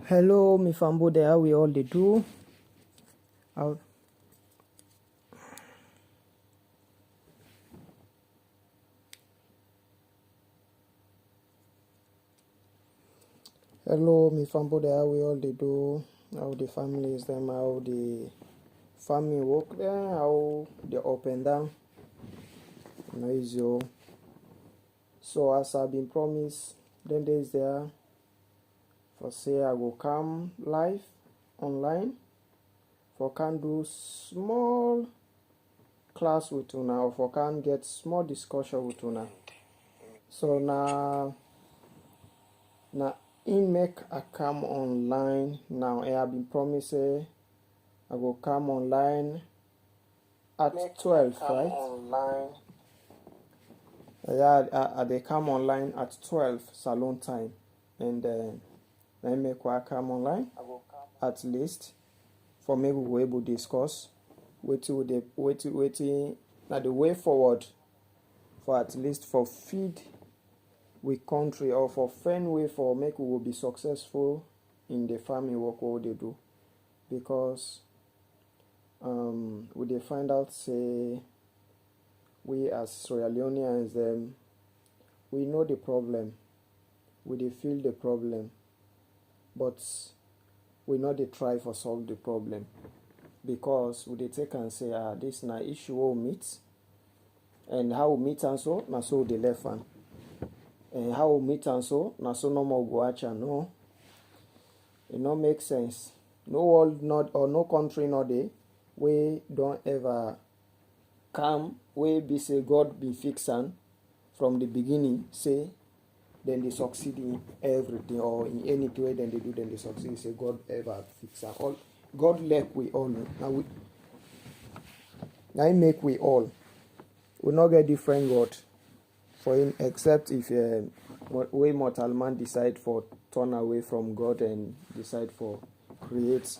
Hello, me fambo there. How we all they do? How? Hello, me fambo there. How we all they do? How the families them? How the family work there? How they up and down? Easy. So as I've been promised, then days there for say I will come live online for can do small class with una or for can get small discussion with una. So now in make I come online now. I have been promised I will come online at 12, right? Online. Yeah, they come online at 12 salon time, and I make I come online at least for maybe we will able to discuss waiting now the way forward for at least for feed with country or for find way for make we will be successful in the farming work what they do, because we they find out say we as Sierra Leoneans we know the problem, we they feel the problem, but we know they try for solve the problem, because we they take and say this na issue we meet, and how we meet and so na so they left one. And how we meet and so na so no more go acha. No, it no make sense. No world not or no country no day we don't ever come we be say God be fixing from the beginning, say then they succeed in everything or in any way then they do then they succeed, say God ever fix all God like we all now make we all we not get different God for him, except if we mortal man decide for turn away from God and decide for create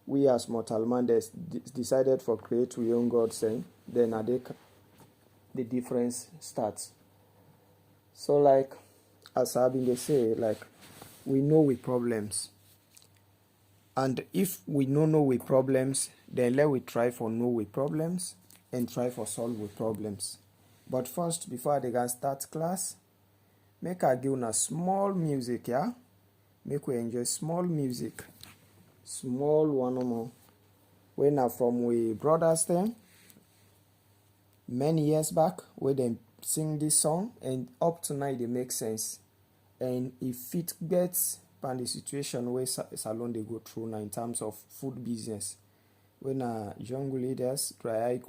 we as mortal man decided for create we own God saying, then the difference starts. So like as I've been they say, like we know we problems, and if we don't know we problems, then let we try for know we problems and try for solve with problems. But first, before they can start class, make I give una small music, yeah? Make we enjoy small music. Small one or more. We now from we brothers then, many years back, where they sing this song, and up to now they make sense. And if it gets pan the situation where salon they go through now in terms of food business, when jungle leaders, dry eye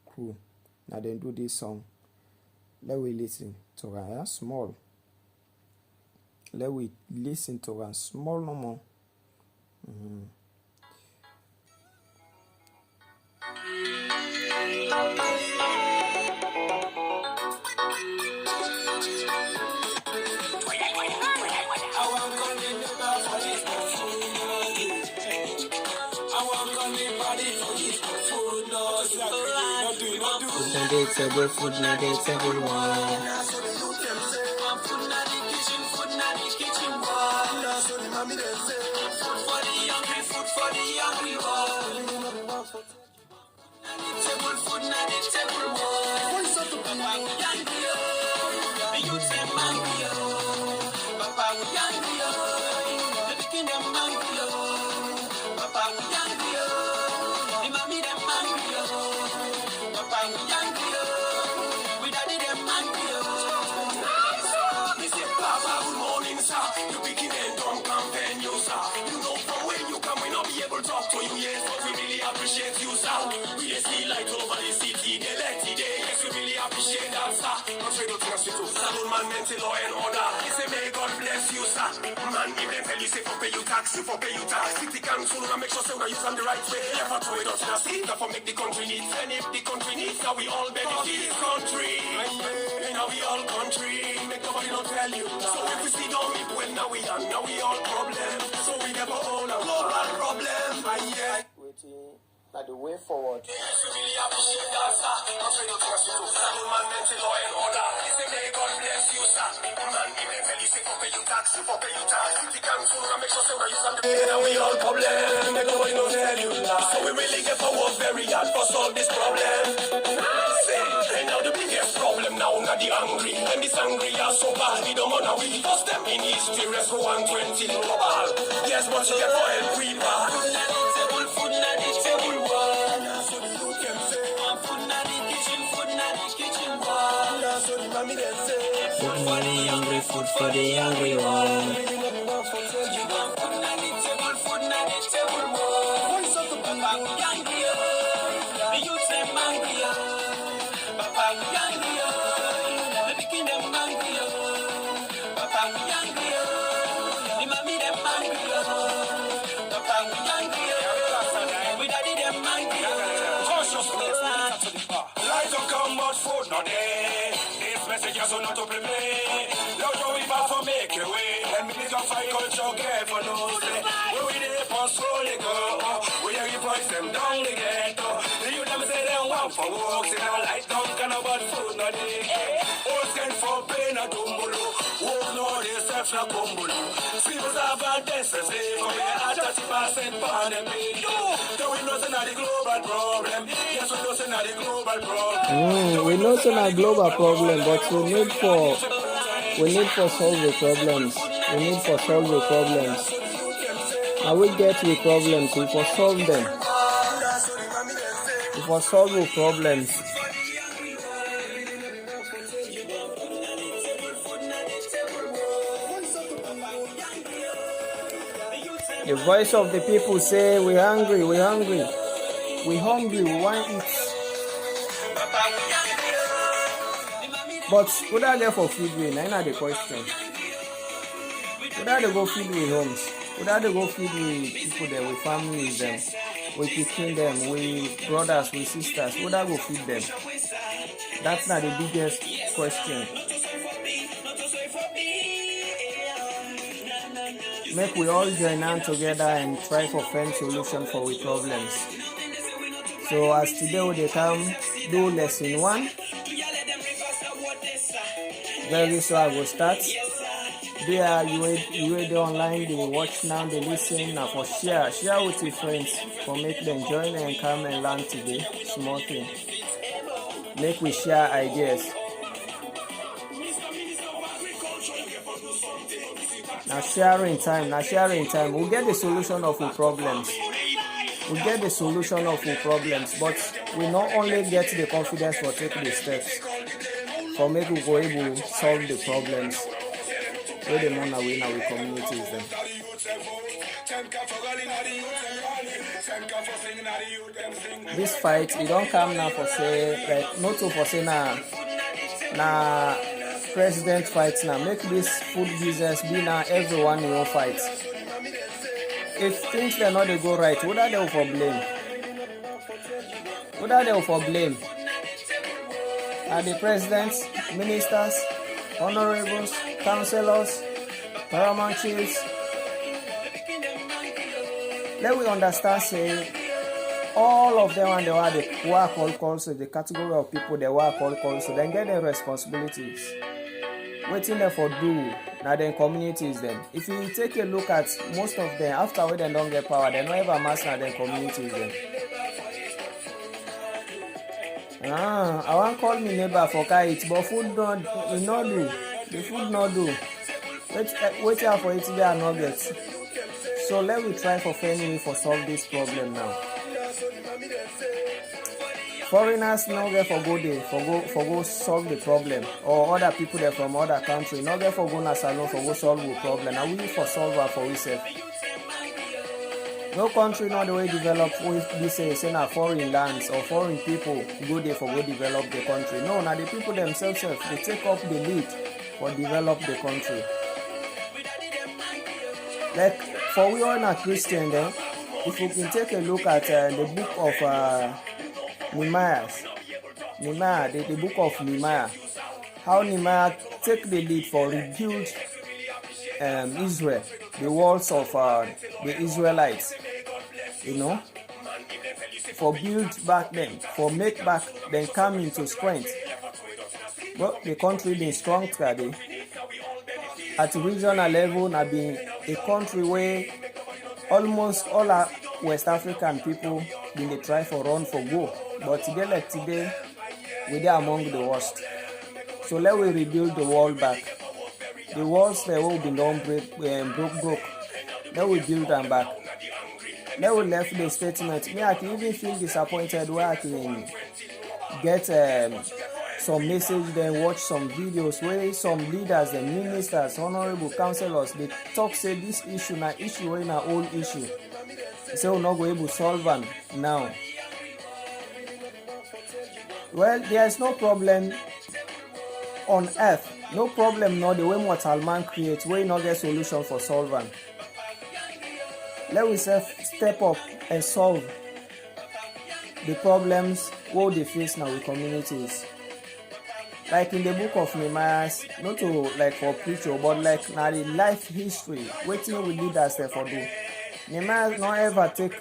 crew, now they do this song. Let we listen to her small. Let we listen to her small no more. It's a good food, now it's everyone. Talk to you, yes, but we really appreciate you, sir. We see light over the city, they let it day. Yes, we really appreciate that, sir. Not ready to trust you, salon man, mental law and order. He say, may God bless you, sir. Man, if they tell you, say, for pay you tax, you for pay you tax. City council, and make sure say, we use them the right way. Never to it, don't see, that for make the country needs. And if the country needs, now we all benefit this country. And now we all country. Make nobody not tell you. So if we see don't meet when now we all problem. So we never own a global problem. Yeah. Now the way forward. Yes, we really appreciate that, sir. I'm afraid of trust you too. Good man, mental law and order. Listen, may God bless you, sir. Man, if they tell you, say, for pay you tax, for pay you tax. The council, I make sure say, we use them. And we all problem. Make nobody know tell you lie. So we really get for work very hard for solve this problem. And now the biggest problem now, not the hungry. Them this hungry are so bad, we don't wanna we first them in history, rest for 120 global. Yes, but you get for help, we bad. Food na the table wall. So the youth can say, food na the kitchen wall. So the mommy them say, food for the hungry, food for the hungry one. Food na the table wall. Papa we hungry, the youth them hungry, Papa we hungry, the pikin them hungry, Papa we hungry, the mommy them hungry, Papa we hungry. Light don't come, but food not there. This message is not to play. Lord, we about to make a way. And we need to fight culture, care for no say. We there for slowly go. We are give voice them down the ghetto. The youth them say they want for walks. In our light don't come, but food not there. All send for pain a dumbolo. Walk no, they self na kumbolo. People have a destiny. For me, a 30% pandemic. We know it's not the global problem. Yes, we know it's not the global problem. We know it's not a global problem, but we need for solve the problems. We need for solve the problems. Now we get the problems, we for solve them. We for solve the problems. The voice of the people say, we hungry, we hungry. We hungry, we want to eat. But who are there for feed with? That's not the question. Who are they go feed with homes? Who are they go feed with people there, with families them, with picking them, with brothers, with sisters? Who are go feed them? That's not the biggest question. Make we all join hands together and try to find solution for our problems. So as today we come do lesson 1. Very soon I will start. There you will online, they watch now, they listen, now for share with your friends, for make them join and come and learn today. Small thing. Make we share ideas. Now sharing time. We'll get the solution of our problems. But we not only get the confidence for taking the steps, for make we go able to solve the problems. Where the money away in our communities then. This fight, it don't come now for say, like, not to for say now president fights now. Make this food business be now everyone in your fight. If things are not go right, what are they for blame? Are the presidents, ministers, honorables, councillors, paramount chiefs? Let we understand, say, all of them and they are the work also, the category of people they work also, then get their responsibilities. Waiting there for do, now then communities then. If you take a look at most of them, after when they don't get power, they don't ever mass now then communities then. I want call me neighbor for kite, but food not do. The food not do. Wait out for it today and not get. So let me try for finding for solve this problem now. Foreigners no get for go there, for go solve the problem, or other people there from other country no get for go na salon for go solve the problem. And we for solve it for ourselves. No country not the way develop with this say na foreign lands or foreign people go there for go develop the country. No, now the people themselves they take up the lead for develop the country. Like for we all are Christian then, if we can take a look at the book of Nehemiah, the book of Nehemiah, how Nehemiah take the lead for rebuild Israel, the walls of the Israelites. for build back then, for make back, then come into strength. Well, the country been strong today. At regional level, na been a country where almost all our West African people been dey try for run for go. But today, like today, we dey among the worst. So let we rebuild the wall back. The walls that will be long broke. Let we build them back. Let we left the statement. Me, I can even feel disappointed where I can get some message, then watch some videos where some leaders, the ministers, honorable councillors, they talk say this issue na issue wey na old issue. So we not go able to solve them now. Well, there is no problem on earth, no problem no the way mortal man creates, we not get solution for solving. Let we step up and solve the problems what they face now with communities. Like in the book of Nehemiah, not to like for preacher, but like now the life history, waiting with leaders there for do. Nehemiah not ever take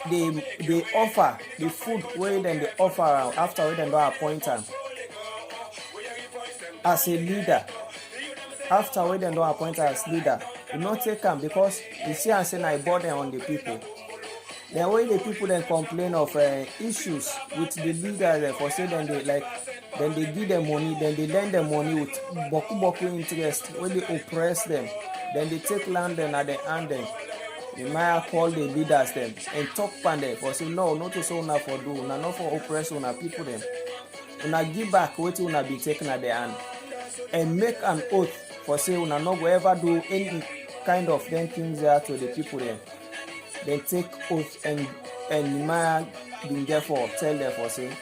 the offer, the food where then they offer after we then do appoint them as a leader. After we then do appoint her as leader, you not take them because you see and say I burden on the people. Then when the people then complain of issues with the leader for say then they like then they give them money, then they lend them money with boku interest when they oppress them, then they take land then at the hand them. The mayor call the leaders them and talk pan them for say no, not to so una for do, una not for oppress una people them. Una give back what una be taken at the hand and make an oath for say una not go ever do any kind of them things there to the people there. They take oath and Nehemiah been therefore tell them for say,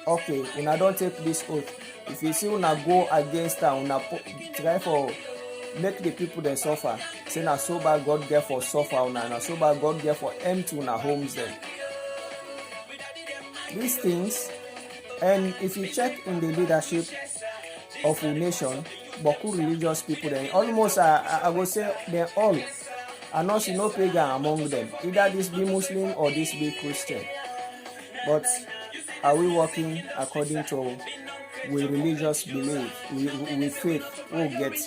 okay, una don't take this oath. If you see una go against her, una try for make the people they suffer. Say na so bad God get for suffer una, na so bad God get for empty una homes them. These things, and if you check in the leadership of a nation, Boku religious people then almost I would say they're all are not no pagan among them. Either this be Muslim or this be Christian. But are we working according to with religious belief, with faith we get?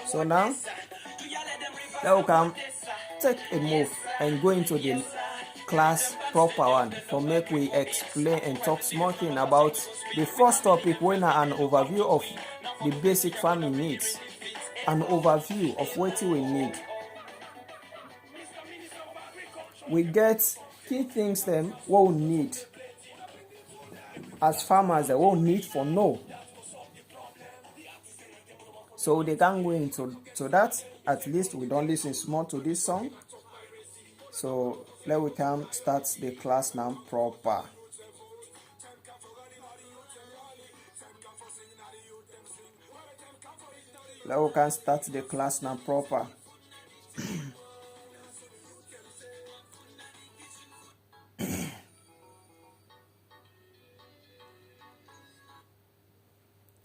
So now we can take a move and go into the class proper one for make we explain and talk small thing about the first topic when an overview of the basic farming needs, an overview of what we need. We get key things them what we need as farmers that what we need for know. So they can go into that. At least we don't listen small to this song. So let we can start the class now proper. Let we can start the class now proper.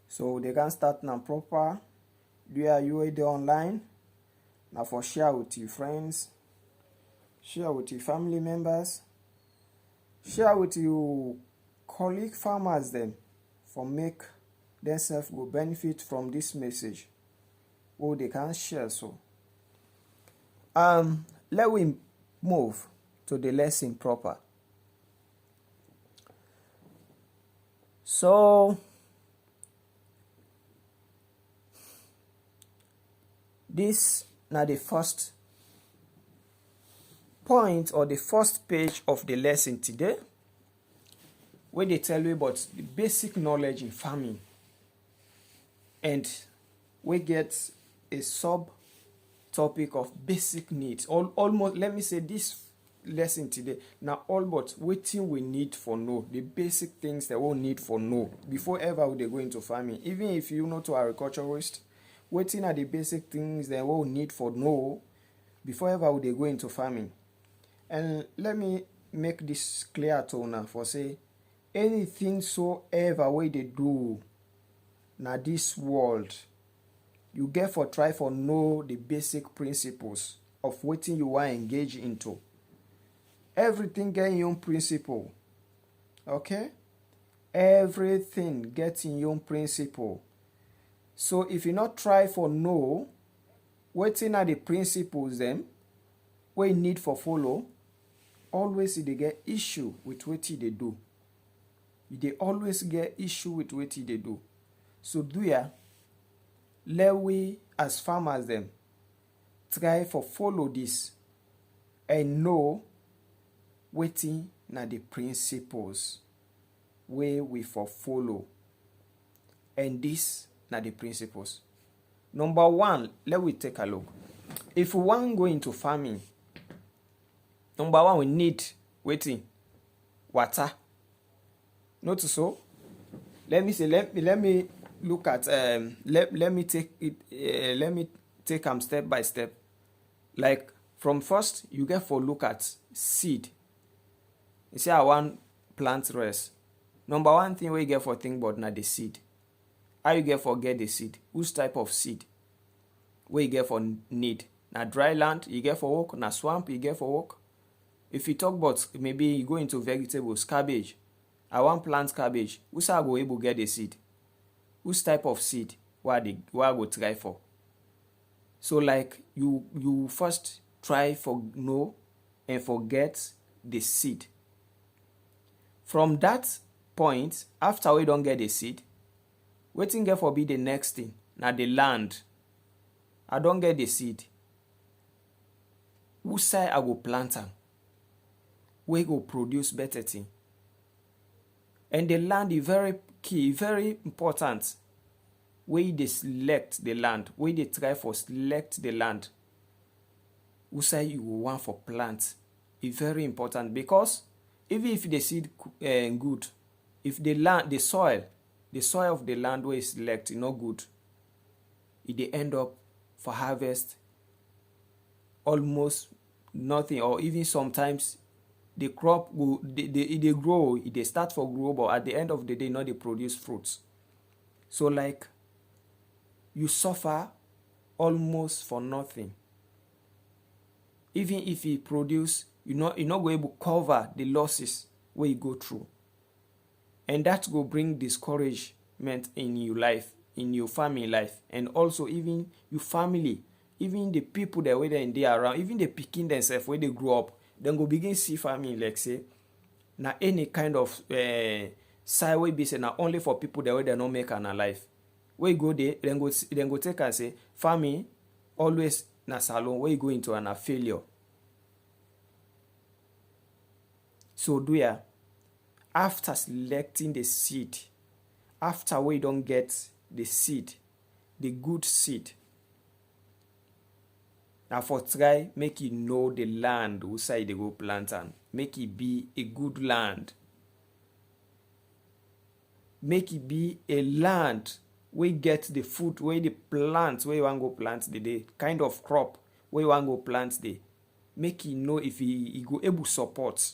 So they can start now proper. Do you are online? Now for share with your friends, share with your family members, share with your colleague farmers then for make themselves go benefit from this message. Or they can share so. Let we move to the lesson proper. So this now the first point or the first page of the lesson today, where they tell you about the basic knowledge in farming, and we get a sub topic of basic needs. Almost, let me say this lesson today now all but waiting we need for know the basic things that we need for know before ever they go into farming. Even if you not to agriculturist, waiting at the basic things that we need for know before ever they go into farming. And let me make this clear to now for say anything so ever way they do now this world, you get for try for know the basic principles of what you are engaged into. Everything get in own principle. Okay? Everything gets in your own principle. So if you not try for know, wetin are the principles them, wey you need for follow, always they get issue with wetin they do. They always get issue with wetin they do. So do ya, let we as farmers them try for follow this and know wetin na the principles wey we for follow. And this na the principles. Number one, let we take a look. If we want go into farming, number one, we need wetin? Water. Notice so. Let me look at let me take it let me take them step by step. Like from first, you get for look at seed. You say I want plant rice. Number one thing we get for think about na the seed. How you get for get the seed? Which type of seed? Where you get for need? Na dry land you get for work, na swamp you get for work. If you talk about maybe you go into vegetables, cabbage. I want plant cabbage. Which I go able get the seed? Which type of seed? What I go try for? So like you first try for know and forget the seed. From that point, after we don't get the seed, wetin get for be the next thing? Na the land. I don't get the seed. Which side I go plant am? We go produce better thing. And the land is very key, very important. We they select the land. We they try for select the land. Which side you want for plant? It's very important because even if the seed good, if the land, the soil of the land where you select is not good, it they end up for harvest almost nothing, or even sometimes the crop will they grow, they start for grow, but at the end of the day, not they produce fruits. So like you suffer almost for nothing. Even if you produce, you're not going able to cover the losses where you go through. And that will bring discouragement in your life, in your family life, and also even your family, even the people that were in there around, even the picking themselves where they grow up, then go begin see family like say, na any kind of side way be say na only for people that way they not make an life. Where you go there, then go take and say, family always na salon where you go into an failure. So do ya, after selecting the seed, after we don't get the seed, the good seed, now for try make you know the land who side they go plant and make it be a good land. Make it be a land where you get the food, where the plants, where you want go plant the day, kind of crop where you want go plant the. Make you know if he go able support.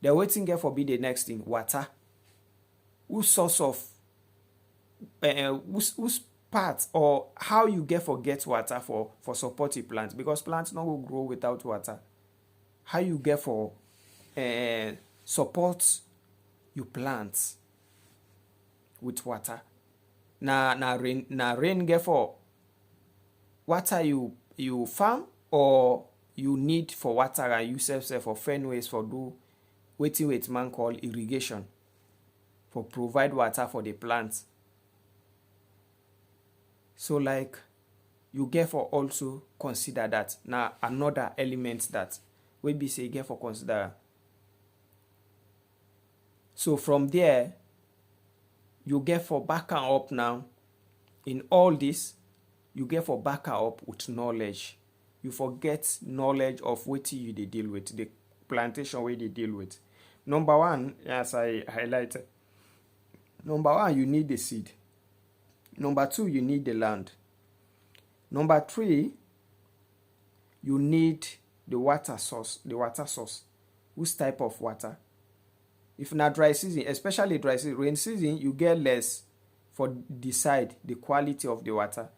The waiting get for be the next thing, water. Whose source of whose part or how you get water for supporting plants, because plants not will grow without water. How you get for support your plants with water. Na rain get for water you farm, or you need for water and you self for fenways for do wait man call irrigation for provide water for the plants. So like you get for also consider that. Now another element that we be say get for consider. So from there you get for back and up now. In all this, you get for back and up with knowledge. You forget knowledge of what you they deal with, the plantation where they deal with. Number one, as I highlighted, number one, you need the seed. Number two, you need the land. Number three, you need the water source. The water source. Which type of water? If not dry season, especially dry season, rain season, you get less for decide the quality of the water.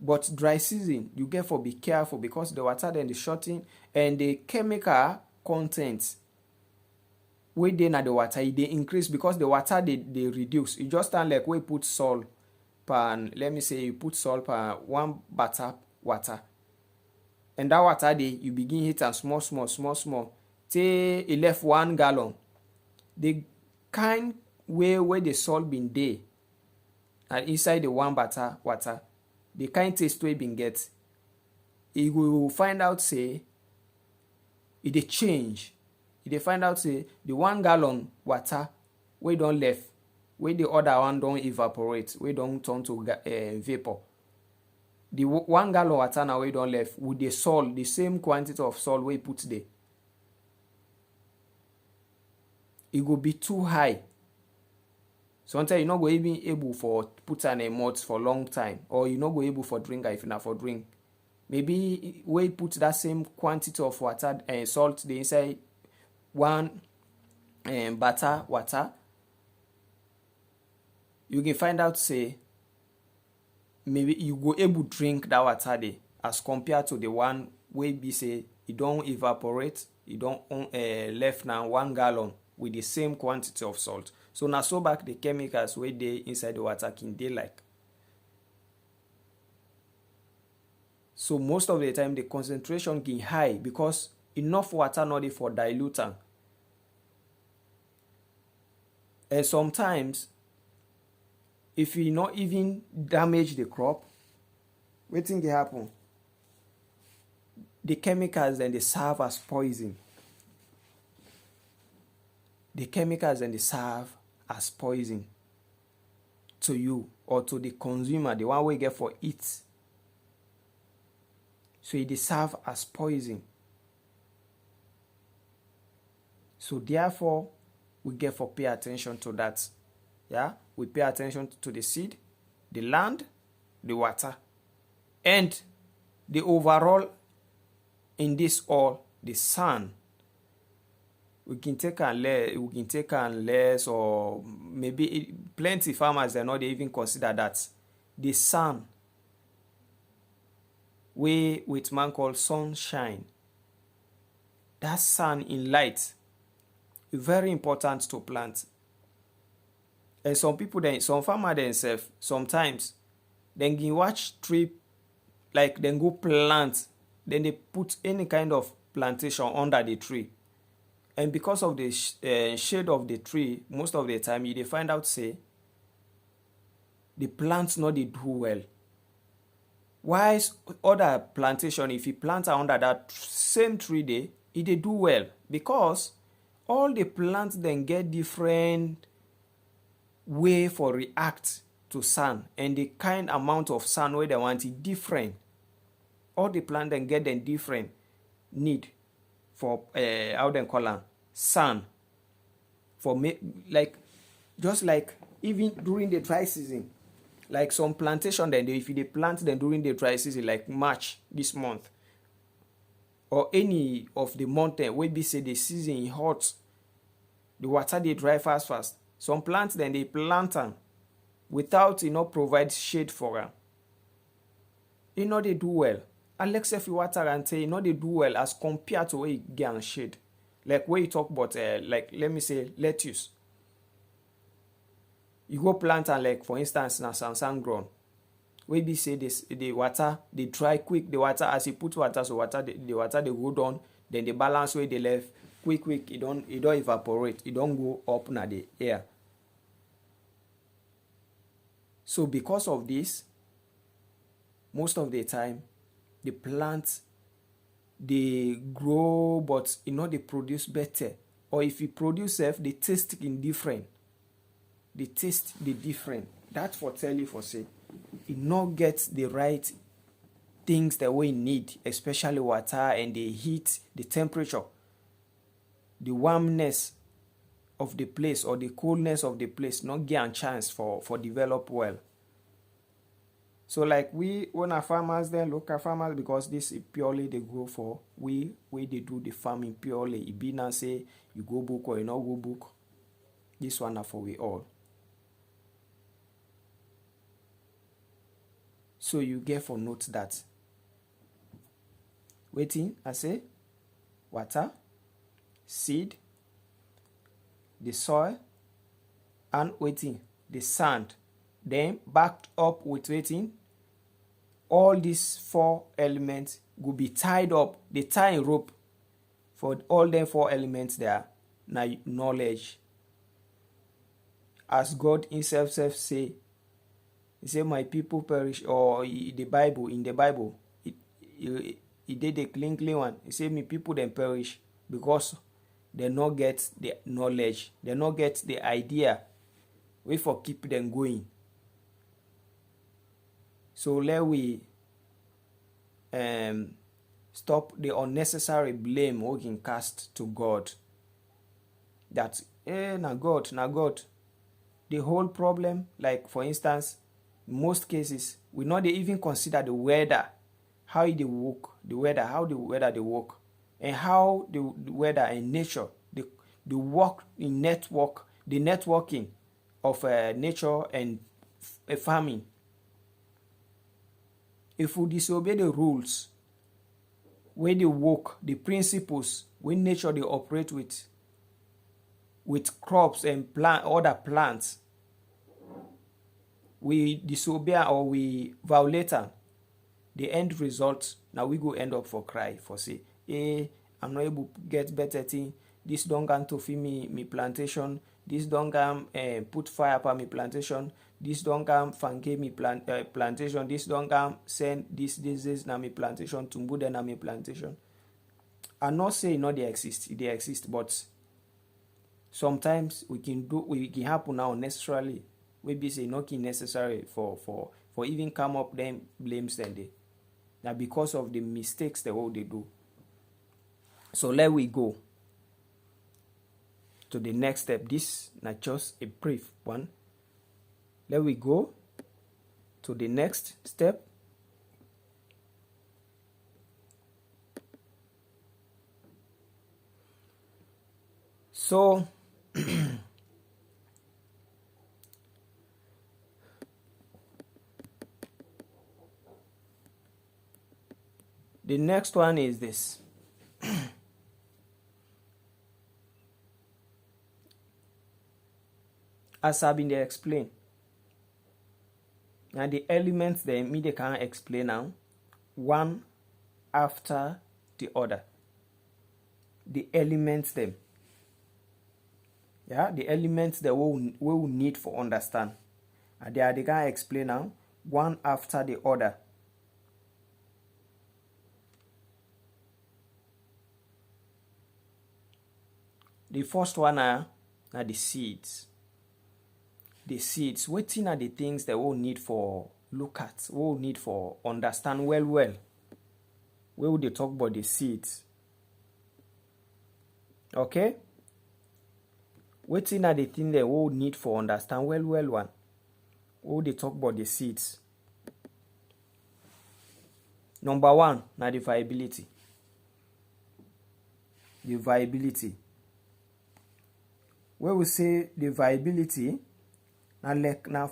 But dry season, you get for be careful because the water then the shorting and the chemical content wey dey na the water e dey increase because the water dey reduce. E just stand like wey put salt per, let me say you put salt per 1 batter water, and that water dey you begin heat am small small till e left 1 gallon. The kind way the salt been dey and inside the 1 batter water, the kind taste wey been get, you go find out say e dey change. You dey find out say the 1 gallon water wey don left, wey the other one don evaporate, wey don turn to vapor. The 1 gallon water now wey don left with the salt, the same quantity of salt wey put there, e go be too high. Sometimes you no go even able for put am in mouth for long time, or you no go able for drink am if na for drink. Maybe wey put that same quantity of water and salt dey inside 1 batter water, you can find out say maybe you go able drink that water there as compared to the one wey be say e don evaporate, e don left now 1 gallon with the same quantity of salt. So na so back the chemicals wey dey inside the water can dey like. So most of the time the concentration can high because enough water not dey for dilute am. And sometimes if e not even damage the crop, wetin dey happen? The chemicals then they serve as poison. The chemicals then they serve as poison to you or to the consumer, the one we get for it. So it serve as poison. So therefore, we get for pay attention to that. Yeah, we pay attention to the seed, the land, the water, and the overall in this all the sun. We can take and less, or maybe plenty farmers they not even consider that the sun, we with man called sunshine. That sun in light is very important to plant. And some farmer themselves sometimes they can watch tree, like then go plant, then they put any kind of plantation under the tree. And because of the shade of the tree, most of the time you find out say the plants not they do well. Whilst other plantation, if you plant under that same tree there, it they do well because all the plants then get different way for react to sun, and the kind amount of sun where they want it different. All the plants then get them different need for how they call them sun for like just like even during the dry season, like some plantation then if they plant them during the dry season like March this month or any of the month where be say the season is hot, the water they dry fast. Some plants then they plant them without provide shade for them. They do well. Unless if you water and say they do well as compared to where you get shade. Like where you talk about like let me say lettuce. You go plant and like for instance na sansan ground. Where be say this the water they dry quick, the water as you put water, so the water they go down, then the balance where they left quick it don't evaporate, it don't go up na the air. So because of this, most of the time the plants they grow but they produce better, or if you produce they taste indifferent. The taste the different. That's for tell you for say it not get the right things that we need, especially water and the heat, the temperature, the warmness of the place or the coolness of the place not get a chance for develop well. So like we when our farmers then local farmers, because this is purely they grow for we they do the farming purely. It be not say you go book or you not go book. This one are for we all. So you get for note that waiting, I say water, seed, the soil, and waiting the sand, then backed up with waiting all these 4 elements will be tied up. The tying rope for all them 4 elements there na knowledge. As God himself say, he say my people perish, or in the Bible he did the clean one. He say my people then perish because they not get the knowledge, they not get the idea we for keep them going. So let we stop the unnecessary blame we can cast to God. That na God. The whole problem, like for instance, most cases we not even consider the weather, how they work, the weather, how the weather they work, and how the weather and nature, the work in network, the networking of nature and farming. If we disobey the rules, where they work, the principles, when nature they operate with crops and other plants, we disobey or we violate them, the end result, now we go end up for cry, for say, I'm not able to get better thing, this don't come to feed me plantation, this don't come put fire upon me plantation, this don't come fangate me plantation, this don't come send this na me plantation, tumbude na me plantation. I'm not saying not they exist, but sometimes we can happen now necessarily. Maybe say not necessary for even come up them blames then they. Now because of the mistakes that what they do. So let we go to the next step. This not just a brief one. Let we go to the next step. So the next one is this. As I've been there explain. Now the elements they can explain now, one after the other. The elements them. Yeah, the elements that we will need for understand. And they can explain now, one after the other. The first one are the seeds. The seeds, waiting are the things that we'll need for look at, we'll need for understand well. Where would they talk about the seeds? Okay? Waiting are the things that we'll need for understand well one. Where would they talk about the seeds? Number 1, now the viability. The viability. Where we say the viability, now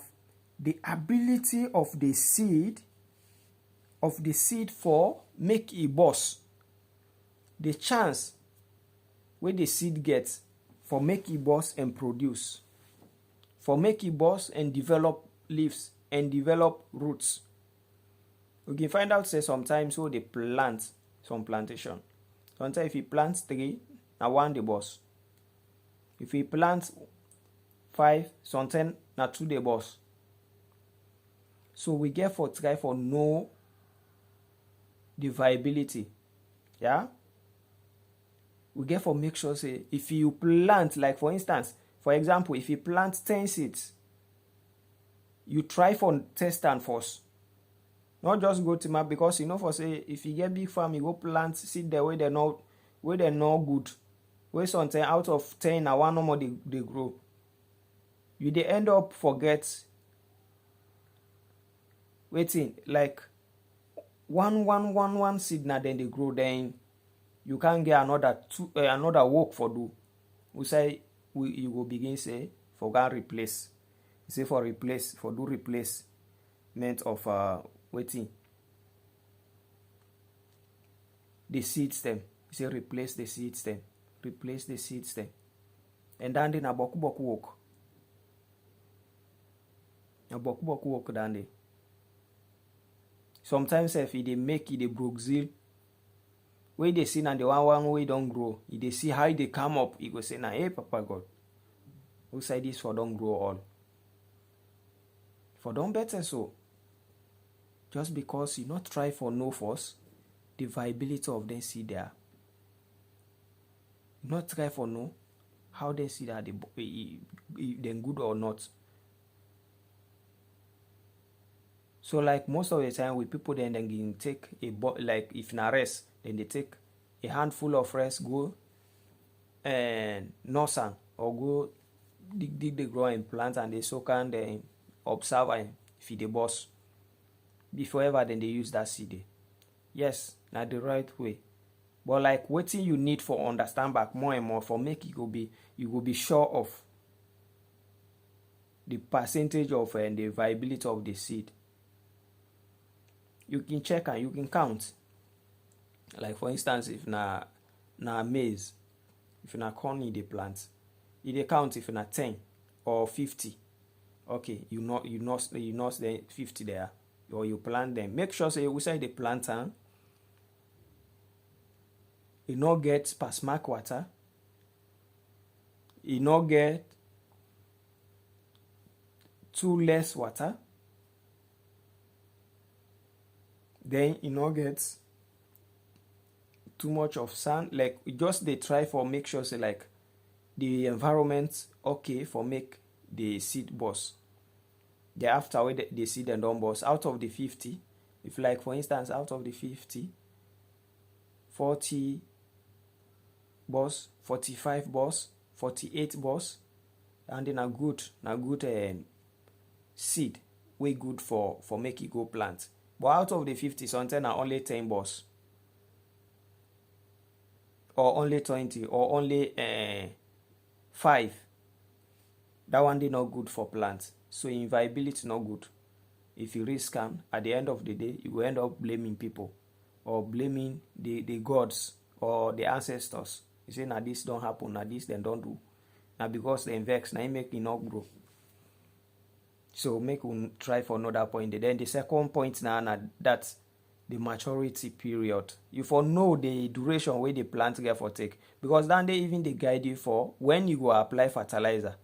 the ability of the seed for make a boss. The chance where the seed gets for make a boss and produce. For make a boss and develop leaves and develop roots. We can find out say sometimes so they plant some plantation. Sometimes if you plant 3, now 1 the boss. If you plant 5, sometimes now 2 the boss. So we get for try for know the viability. Yeah? We get for make sure say if you plant, like for instance, for example, if you plant 10 seeds, you try for test and first. Not just go to map, because you know for say if you get big farm, you go plant seed the way they're not good. Where sometimes out of 10 now 1 no more they grow. You they end up forget waiting like one seed now then they grow, then you can't get another work for do. We say you will begin say for go replace. You say for do replacement of wetin the seed stem. You say replace the seed stem, replace the seed stem. And then na boku work. Na boku work dan. Sometimes if they make it a Brazil, where they see na the one way don't grow, if they see how they come up, you go say na hey Papa God, who say this for don't grow all. For don't better so. Just because you not try for no force, the viability of them see there. Not try for no, how they see that they good or not. So like most of the time with people then can take like if na rest, then they take a handful of rest, go and nurse or go dig the growing plant and they soak and then observe and feed the boss. Before ever then they use that seed. Yes, not the right way. But like waiting you need for understand back more and more for make you will be sure of the percentage of and the viability of the seed. You can check and you can count. Like for instance, if na maize, if na corn in the plant, you dey count if na 10 or 50. Okay, you know the 50 there, or you plant them. Make sure say we say the plant you not get pass mark water, you not get too less water, then you not get too much of sun. Like just they try for make sure say like the environment okay for make the seed burst. Thereafter when the seed and don't burst out of the 50, if like for instance out of the 50, 40 burst, 45 burst, 48 burst, and then a good seed way good for make it go plant. But out of the 50, sometimes are only 10 burst, or only 20, or only 5. That one they not good for plants. So viability not good. If you risk at the end of the day, you will end up blaming people or blaming the gods or the ancestors. You say now this don't happen, now this then don't do. Now because they vex, now make it not grow. So make we try for another point. Then the second point now that's the maturity period. You for know the duration where the plant get for take, because then they even they guide you for when you go apply fertilizer.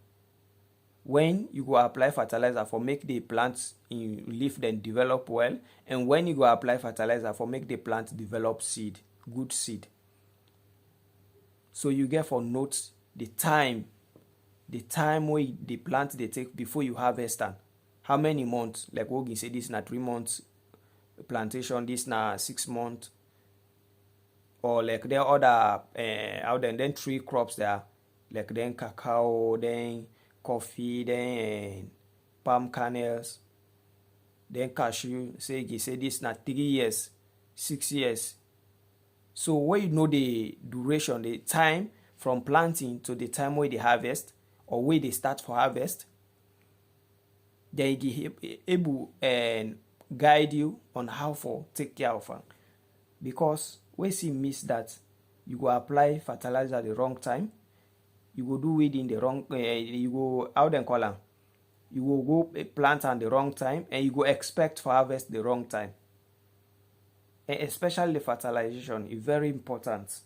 When you go apply fertilizer for make the plants in leaf then develop well, and when you go apply fertilizer for make the plant develop seed, good seed. So you get for notes the time where the plant they take before you harvest them. How many months? Like we can say this na 3 months plantation, this na 6 months, or like there are other out there, and then 3 crops there, like then cacao, then coffee, then palm kernels, then cashew. Say this na 3 years, 6 years. So where you know the duration, the time from planting to the time where they harvest or where they start for harvest, they be able and guide you on how for take care of them. Because when you miss that, you go apply fertilizer at the wrong time, you go do weed in the wrong, you go out and call them, you go plant at the wrong time, and you go expect for harvest the wrong time. And especially the fertilization is very important.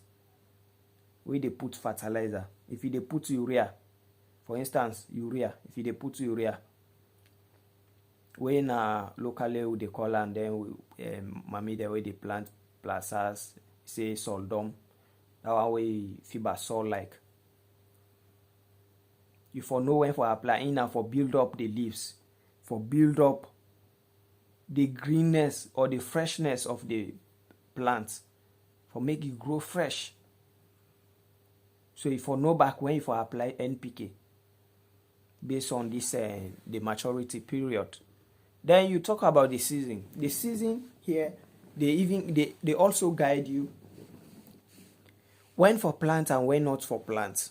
Where they put fertilizer, if they put urea, for instance, if they put urea, when locally they call and then mommy the way they plant plazas, say soldom, that one way fiber soil like. You for know when for applying and for build up the leaves, for build up the greenness or the freshness of the plants, for make it grow fresh. So if for know back when you for apply NPK based on this the maturity period. Then you talk about the season. The season here, they also guide you when for plant and when not for plants.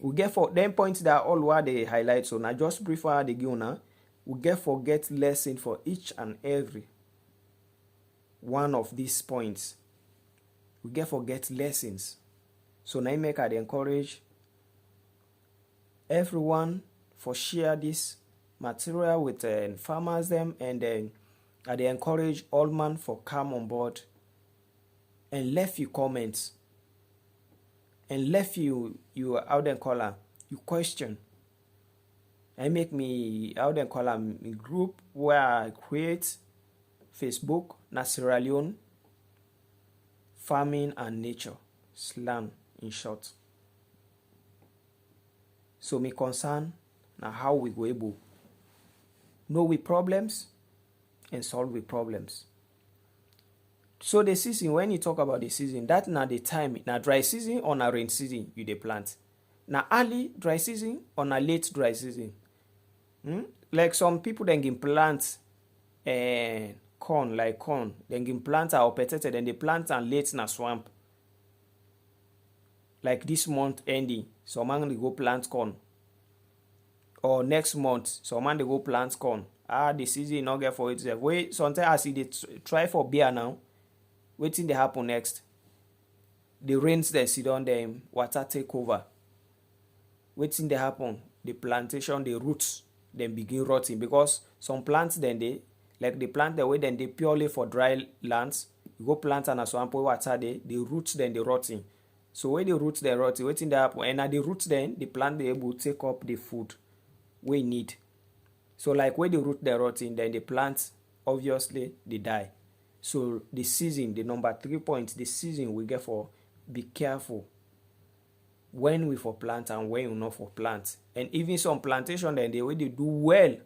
We get for them points that all what they highlight. So now just brief they give now. We get lesson for each and every one of these points, we get forget lessons. So now make I encourage everyone for share this material with farmers them, and then I encourage all man for come on board and left you comments and left you out and color you question. I make me out and color a group where I create Facebook na Sierra Leone farming and nature slang in short. So me concern na how we go able know we problems and solve we problems. So the season, when you talk about the season, that na the time, na dry season or na rain season you dey plant. Na early dry season or na late dry season. Like some people then can plant corn, like corn. Then can plant or potato, then they plant and late na swamp. Like this month ending, some man they go plant corn. Or next month, some man they go plant corn. The season not get for itself. Wait, sometimes I see they try for beer now. Waiting they happen next. The rains they sit on them, water take over. Waiting they happen, the plantation, the roots then begin rotting, because some plants then they like the plant the way then they purely for dry lands. You go plant and a swamp water the roots then they rotting. So when the roots they rotting, waiting they happen, and at the roots then the plant they able to take up the food we need. So like when the root they rotting, then the plants obviously they die. So the season, the number 3 point, the season we get for be careful when we for plant and when you not for plant. And even some plantation then they do well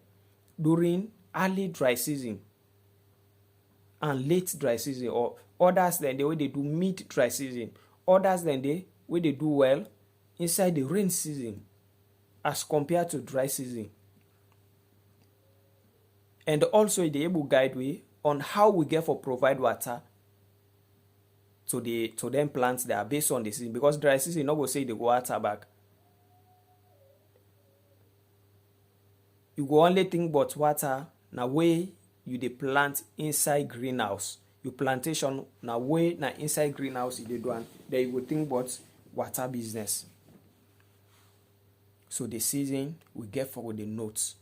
during early dry season and late dry season, or others then they do mid dry season. Others then they do well inside the rain season as compared to dry season. And also they able guide we on how we get for provide water to them plants that are based on the season, because dry season not go say they go water back. You go only think about water na way you dey plant inside greenhouse. Your plantation na way na inside greenhouse you dey do, and then you go think about water business. So the season we get for the notes.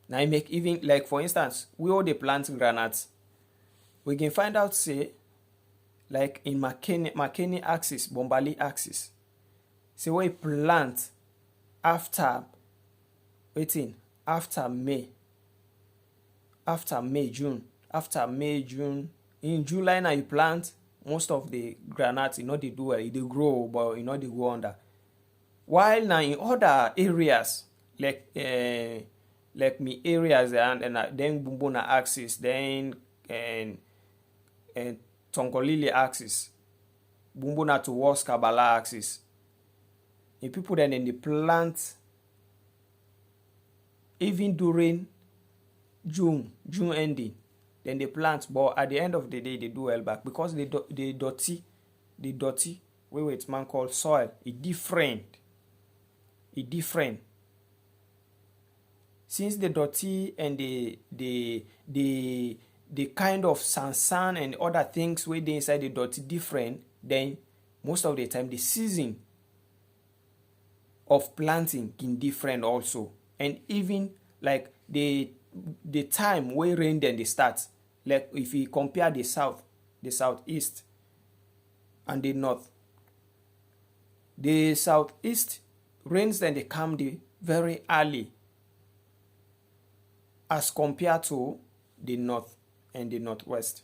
Now I make even like for instance, we all the plant granates. We can find out say like in McKinney axis, Bombali axis. Say we plant after May, June. In July now you plant most of the granates, they do well, they grow, but they go under. While now in other areas like me areas and then Bumbuna axis, then and Tongolili axis, Bumbuna towards Kabbalah axis. And people then in the plant even during June ending, then they plant, but at the end of the day they do well back, because the dirty where it's man called soil, it different. Since the dirty and the kind of sand and other things where they inside the dirty different, then most of the time the season of planting can different also. And even like the time where rain then they start, like if you compare the southeast and the north, the southeast rains then they come very early as compared to the north and the northwest.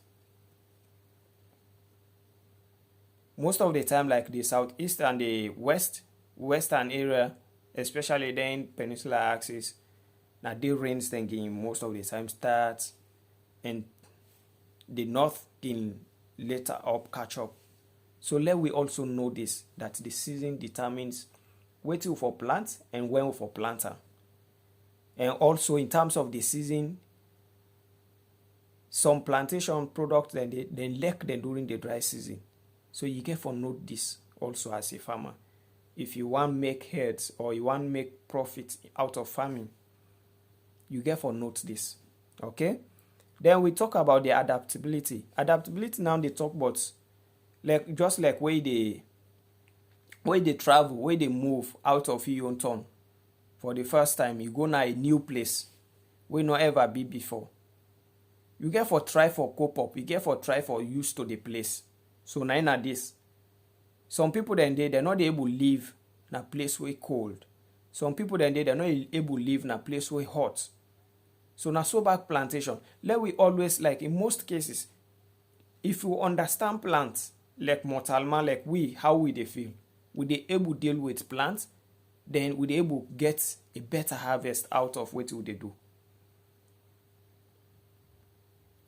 Most of the time, like the southeast and the western area, especially then peninsular axis, now the rains then can most of the time start, and the north can later up catch up. So let we also know this, that the season determines where to for plant and when for planter. And also in terms of the season, some plantation products then lack them during the dry season. So you get for note this also as a farmer. If you want make heads or you want make profit out of farming, you get for note this. Okay? Then we talk about the adaptability. Adaptability now they talk about like just like where they travel, where they move out of your own town for the first time. You go now a new place where not ever be before. You get for try for cope up, you get for try for used to the place. So now in this, some people then they're not able to live in a place where cold. Some people then they're not able to live in a place where hot. So now so back plantation. Let we always, like in most cases, if you understand plants like mortal man, like how we they feel, we they able to deal with plants, then we they able get a better harvest out of what we they do.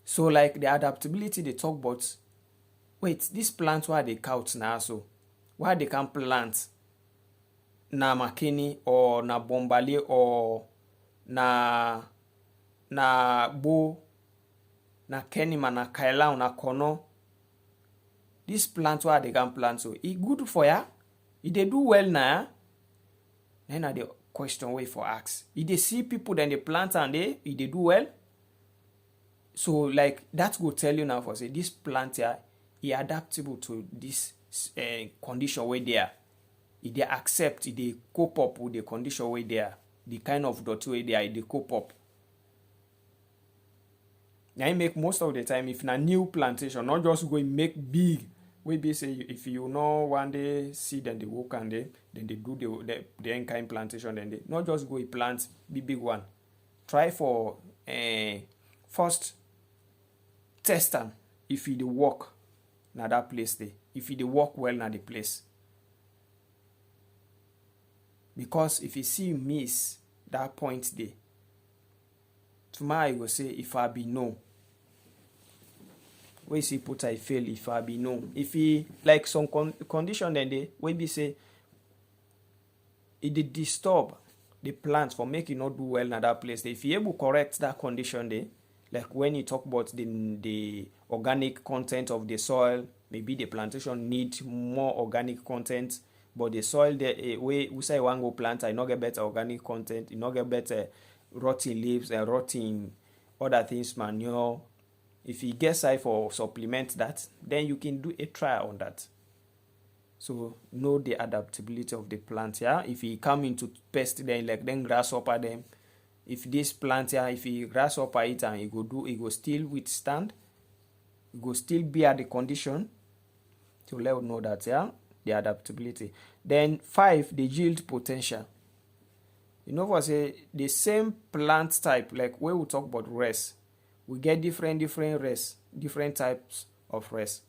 So like the adaptability they talk about, wait, this plant why they count now, so why they can plant na makini or na bombali or na bo na kenima na kaila na kono. This plant why they can plant, so it good for ya, if they do well now, then the question way for ask, if they see people then they plant and if they do well. So like that will tell you now for say this plant here is adaptable to this condition where they are. If they accept, if they cope up with the condition where they are, the kind of dot where they are, they cope up. Now you make most of the time if in a new plantation, not just go and make big. We be say if you know one day see then they work and then they do the kind plantation, then they not just go and plant big one. Try for first test them if it work na that place there. If it work well na the place. Because if you see you miss that point there, tomorrow I go say if I be no. We see put I fail if I be no. If he like some condition then they we be say it did disturb the plants for making not do well in that place. If you able correct that condition there, like when you talk about the organic content of the soil, maybe the plantation need more organic content, but the soil there we say one go plant, I not get better organic content, you not get better rotting leaves and rotting other things, manure. If you get side for supplement that, then you can do a trial on that. So know the adaptability of the plant. Yeah, if you come into pest then like then grasshopper them. If this plant here, if you grasshopper it and it go still withstand, it go still be at the condition to let us know that the adaptability. Then 5, the yield potential. You know what I say the same plant type, like when we talk about rest, we get different rest, different types of rest.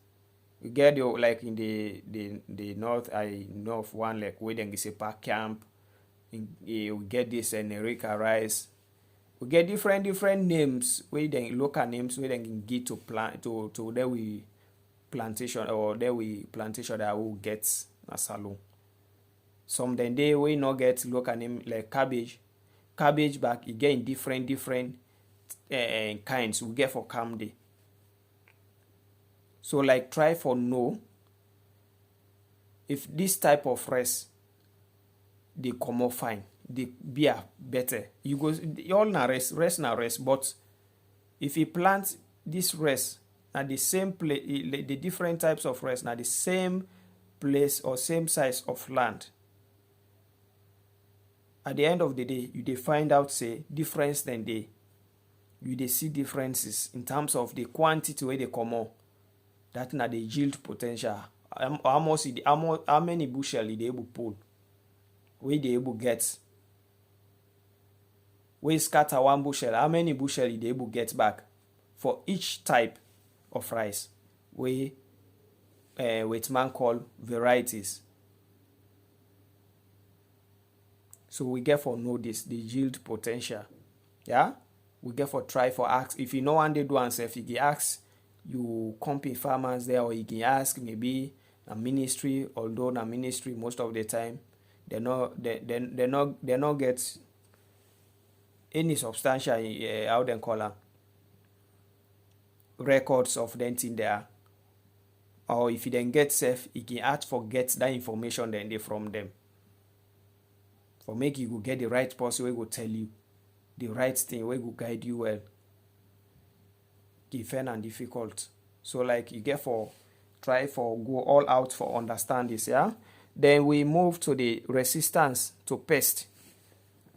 We get like in the north, I know of one like where then say park camp. We get this Nerika rice. We get different names where then local names where then can get to plant to there we plantation or there we plantation that will get a salon. Some then they we not get local name like cabbage back again different kinds we get for calm day. So like try for know if this type of rest they come out fine, they be better. You go all na rest na rest, but if you plant this rest at the same place, the different types of rest na the same place or same size of land, at the end of the day you dey find out say difference then dey. You dey see differences in terms of the quantity where they come out. That na the yield potential. How many bushel they able pull, where they able get, where scatter one bushel, how many bushel they able get back for each type of rice, where what man call varieties. So we get for know this the yield potential. Yeah, we get for try for ask. If you know one they do answer, if you can ask you company farmers there, or you can ask maybe a ministry, although a ministry most of the time they not get any substantial how they call them records of them in there. Or if you then get safe, you can ask for get that information then they from them. For make you go get the right person who will tell you the right thing, where will guide you well. given and difficult. So like you get for try for go all out for understand this, yeah. Then we move to the resistance to pest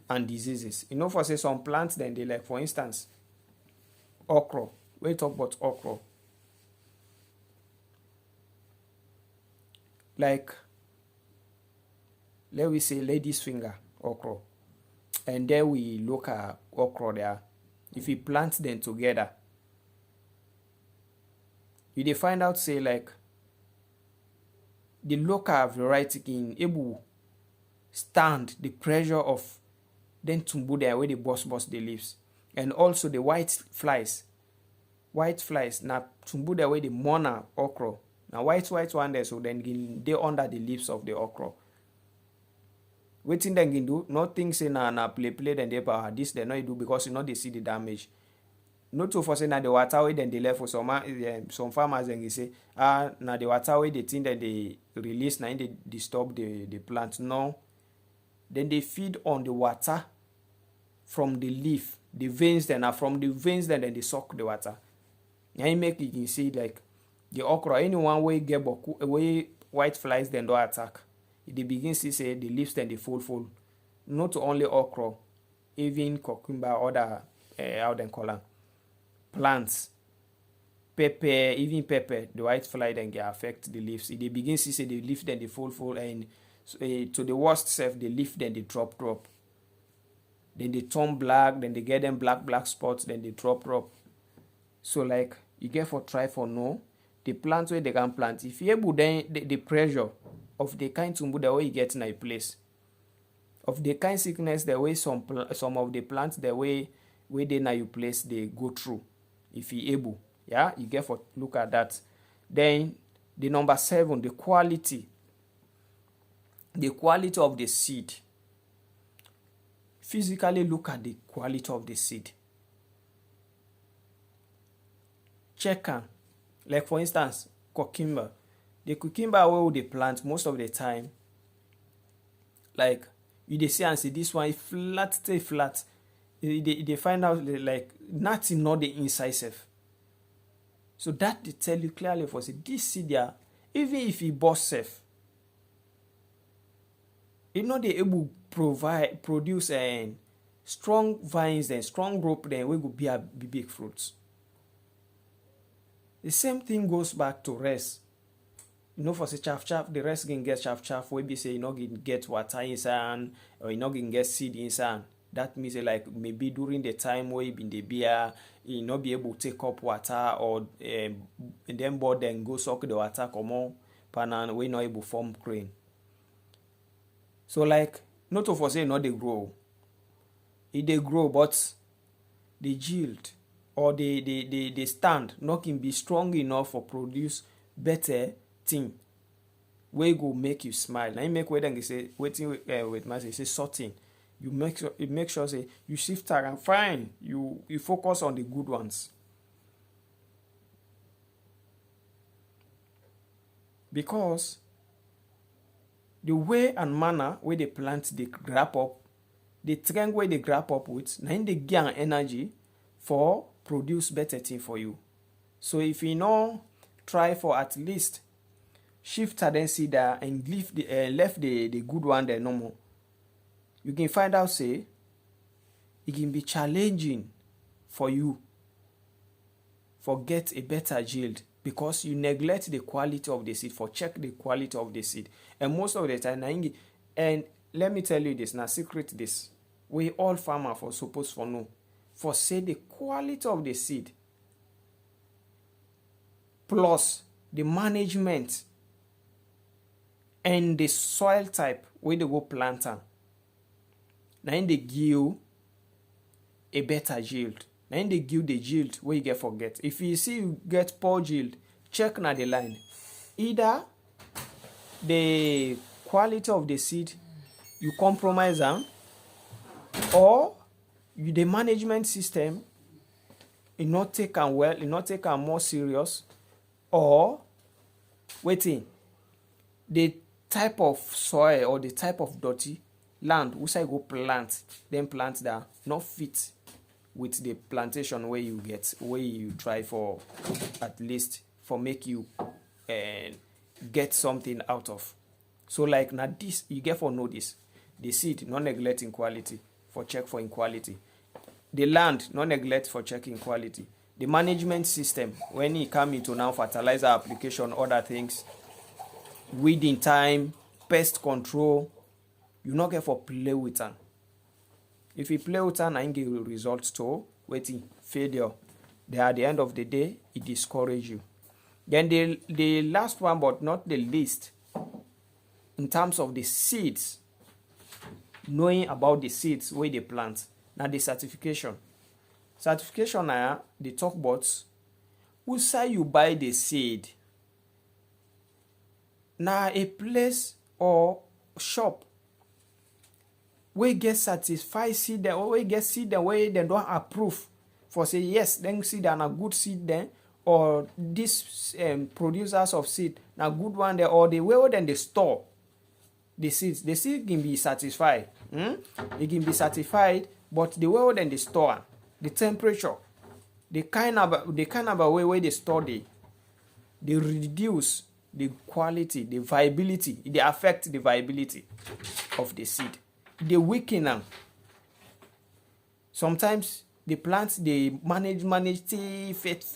and diseases. You know, for say some plants then they like, for instance, okra. We talk about okra. Like, let we say lady's finger okra. And then we look at okra there. If we plant them together, you dey find out say like the local variety can able stand the pressure of then tumbu there where the bust the leaves. And also the white flies na tumbu there where the mona okra. Now white one there, so then they under the leaves of the okra. Wetin dem can do, not think say na play then they power this they not do because you know they see the damage. Not to for say na the water way then they left for some farmers then they say na the water way they think that they release na they disturb the plant. No, then they feed on the water from the leaf, the veins then are from the veins then they suck the water. And you make you can see like the okra anyone way get way white flies then don't attack. They begin to say the leaves then they fold. Not only okra, even cucumber, other how they call them plants, pepper, even pepper, the white fly then get affect the leaves. They begin to say the leaf then they fold and to the worst self the leaf then they drop. Then they turn black, then they get them black spots, then they drop. So like you get for try for no the plant where they can plant. If you able then the pressure of the kind tumbu the way you get in a place, of the kind sickness the way some of the plants the way they na you place they go through. If you able, yeah, you get for look at that. Then the number 7, the quality of the seed. Physically look at the quality of the seed. Check am. Like for instance, cucumber. The cucumber where they plant most of the time, like you dey see and see this one stay flat. They find out like nothing not the inside self. So that they tell you clearly for say this seed there, even if it burst self, it not they able produce strong vines and strong rope then we go be a big fruits. The same thing goes back to rest. You know, for say chaff, the rest can get chaff, we be say you know can get water inside or you know can get seed inside. That means like maybe during the time where you been the beer, you not be able to take up water or then board then go suck the water come on, panan we not able to form grain. So like not to for say not they grow. It they grow, but the yield or the stand not can be strong enough for produce better thing. We go make you smile. Now you make way then say waiting with my say sorting. You make sure say you shift and fine. You focus on the good ones. Because the way and manner where they plant they grab up, the trend where they grab up with, now they gain energy for produce better thing for you. So if you know try for at least shift then see that and leave left the good one there no more, you can find out say it can be challenging for you for get a better yield because you neglect the quality of the seed, for check the quality of the seed. And most of the time, and let me tell you this, now secret this, we all farmers for supposed for know, for say the quality of the seed plus the management and the soil type where they go plant am. Now they give a better yield. Now they give the yield where you get forget. If you see you get poor yield, check na the line. Either the quality of the seed you compromise am, or you the management system you not take am well, you not take am more serious, or waiting the type of soil or the type of dirty land which I go plant, then plant that not fit with the plantation where you try for at least for make you get something out of. So like now this you get for know this. The seed not neglecting quality for check for inequality. The land not neglect for checking quality. The management system when it come into now fertilizer application, other things, weeding time, pest control, you not get for play with them. If you play with them and get results to waiting failure, they at the end of the day it discourage you. Then the last one but not the least, in terms of the seeds, knowing about the seeds where they plant. Now the certification. Certification they talk about who say you buy the seed. Now a place or shop we get certified seed or we get seed the way they don't approve for say yes, then seed and a good seed then, or this producers of seed na good one there, or the way then they store the seeds. The seed can be certified. It can be certified, but the way then they store, the temperature, the kind of a way where they store they reduce the quality, the viability, they affect the viability of the seed. They weaken them. Sometimes the plants they manage fet,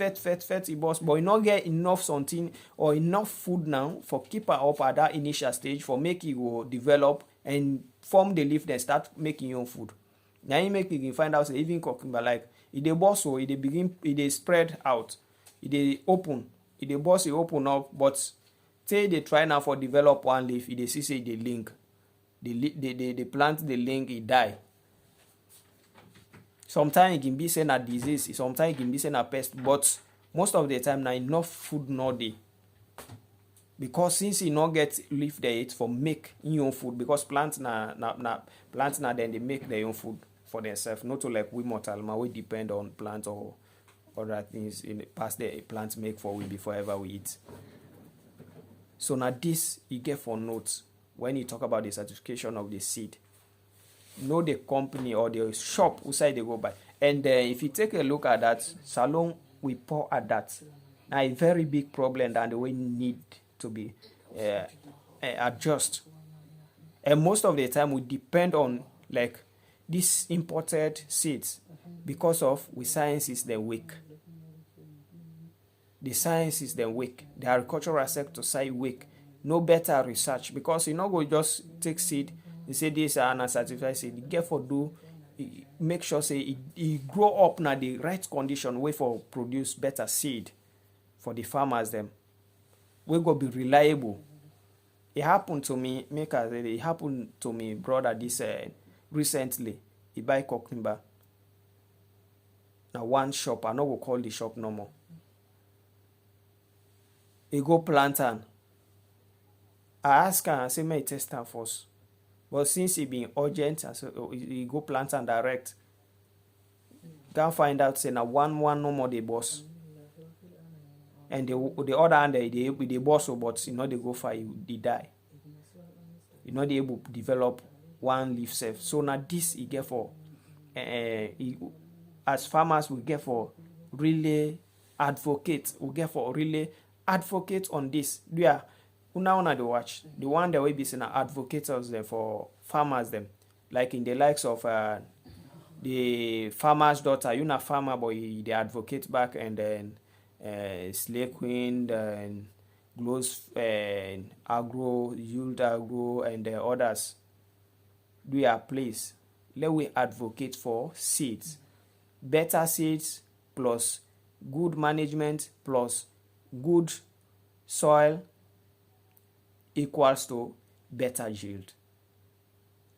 but you not get enough something or enough food now for keep her up at that initial stage for make it go develop and form the leaf then start making your own food. Now you make you can find out even cucumber like it they burst so it they begin it they spread out, it they open, it they burst it open up, but say they try now for develop one leaf, it they see say they link. The plant the link it die. Sometimes it can be saying a disease, sometimes it can be saying a pest, but most of the time now enough food not there. Because since you not get leaf there, it's for make your own food. Because plants then they make their own food for themselves. Not to like we mortal man, we depend on plants or other things in the past the plants make for we before ever we eat. So now this you get for notes when you talk about the certification of the seed. Know the company or the shop who side they go by. And if you take a look at that, salon we pour at that. Now a very big problem that we need to be adjust. And most of the time we depend on like these imported seeds because of we science is then weak. The science is then weak. The agricultural sector side weak. No better research because you know go just take seed. You say this and a certified seed. You get for do make sure say it grow up now the right condition way for produce better seed for the farmers them. We go be reliable. It happened to me, it happened to me brother this recently. He buy cucumber. Now one shop, I no go call the shop no more. He go plant am. I ask her, I say may I test am first. But since it been urgent, I say he go plant am direct. Can't find out say na one no more the boss. And the other hand they boss but you know they go far, they die. You know they able to develop one leaf self. So now this he get for as farmers we get for really advocate. We get for really advocate on this. Yeah. Una the watch. The one that we be saying advocates them for farmers them. Like in the likes of the farmer's daughter, you know farmer boy they advocate back and then Slay Queen and Glows Agro, Yield Agro and the others. Do your place. Let we advocate for seeds. Better seeds plus good management plus good soil equals to better yield.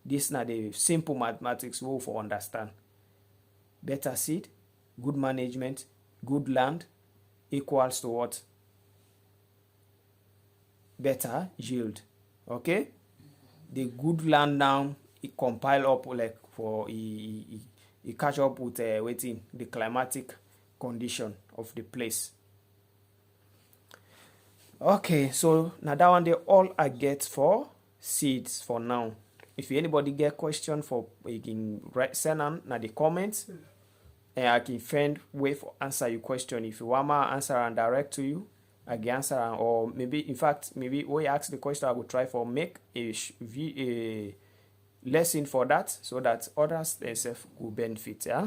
This is not the simple mathematics we for understand. Better seed, good management, good land equals to what? Better yield. Okay? The good land now it compile up like for it catch up with waiting the climatic condition of the place. Okay, so now that one they all I get for seeds for now. If anybody get question for you can send them na the comments and I can find way for answer your question. If you want my answer and direct to you, I can answer, or maybe in fact maybe when you ask the question, I will try for make a lesson for that so that others themselves will benefit. Yeah.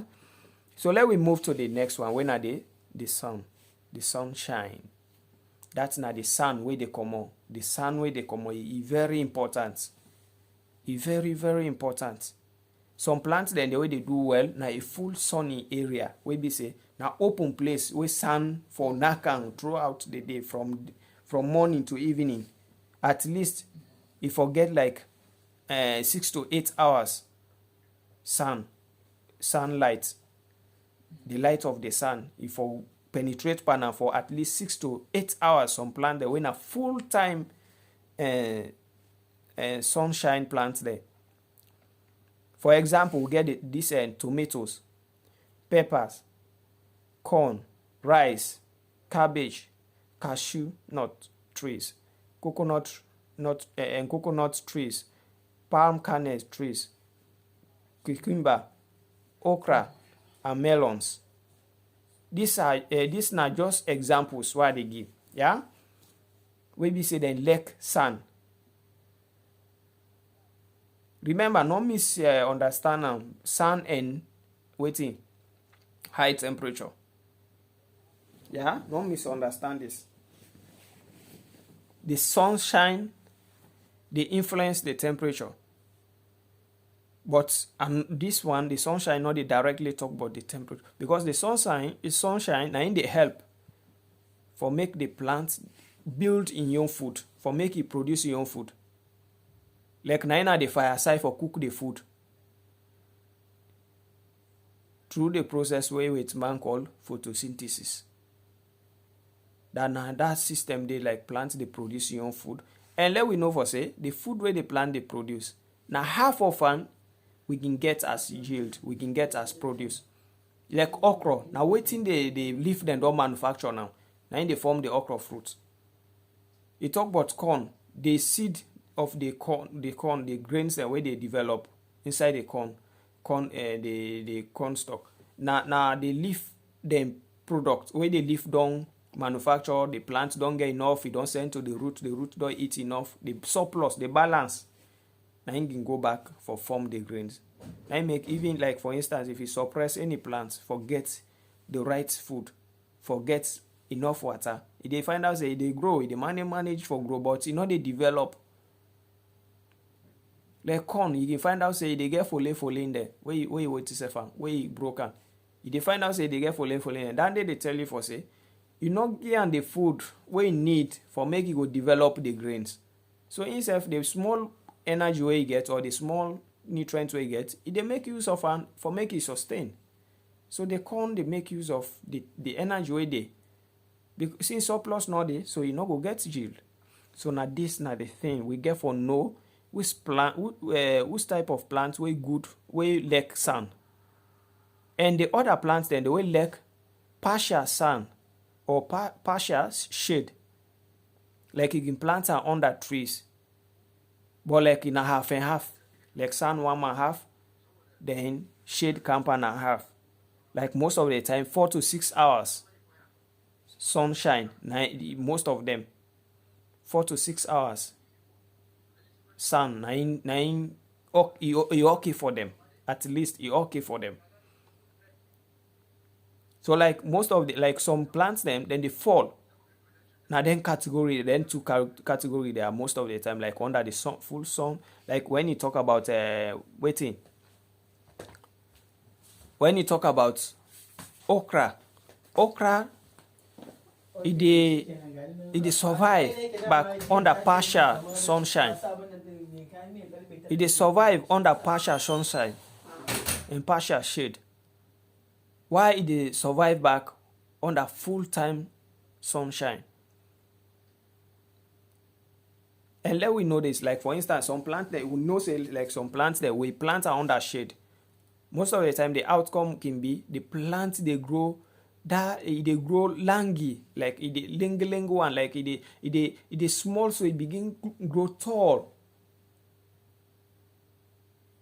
So let we move to the next one. When are the sunshine? That's not the sun where they come on. The sun where they come on is very important. It's very, very important. Some plants then the way they do well na a full sunny area where we say na open place where sun for nakang throughout the day from morning to evening. At least if forget like 6 to 8 hours sunlight, the light of the sun, if for penetrate panel for at least 6 to 8 hours. Some plant they win a full time sunshine plants there. For example, we get this tomatoes, peppers, corn, rice, cabbage, cashew nut trees, coconut trees, palm kernel trees, cucumber, okra, and melons. These are just examples why they give. Yeah, we be say then lack sun. Remember, no misunderstand sun and waiting high temperature. Yeah, no misunderstand this. The sunshine, they influence the temperature. But this one, the sunshine, not they directly talk about the temperature. Because the sunshine, and they help for make the plants build in your food, for make it produce your own food. Like na the fireside for cook the food. Through the process where it's man called photosynthesis. That system they like plants they produce your own food. And let we know for say the food where the plant they produce. Now half of an we can get as yield, we can get as produce. Like okra, now waiting the leaf then don't manufacture now. Now they form the okra fruit. You talk about corn, the seed of the corn, the grains the way they develop inside the corn stalk. Now the leaf them product where the leaf don't manufacture, the plants don't get enough, it don't send to the root don't eat enough, the surplus, the balance. Now you can go back for form the grains. Now make even like for instance if you suppress any plants, forget the right food, forget enough water, they find out say they grow, they manage for grow, but you know they develop. Like corn, you can find out say they get fole in there. Where you wait to say where you broken. You find out say they get fole in there. Then they tell you for say you not get the food where you need for make you go develop the grains. So instead the small energy where you get or the small nutrients where you get, they make use of and for make it sustain. So the corn they make use of the energy where they because since surplus not there, so you not go get yield. So now this now the thing we get for know which type of plants way good, way lack sun. And the other plants then they will lack partial sun or partial shade. Like you can plant are under trees. But like in a half and half. Like sun 1.5, then shade camp and a half. Like most of the time 4 to 6 hours. Sunshine, most of them. 4 to 6 hours. Sun, nine, you okay for them. At least you okay for them. So like most of the, like some plants them, then they fall. Now then category, then two category there most of the time, like under the sun, full sun. Like when you talk about when you talk about okra, it survive back under partial sunshine. It survive under partial sunshine and partial shade. Why it survive back under full-time sunshine? And let we know this, like for instance, some plants that we know say like some plants that we plant are under shade. Most of the time the outcome can be the plants they grow langy, like it ling one, like it small so it begin grow tall.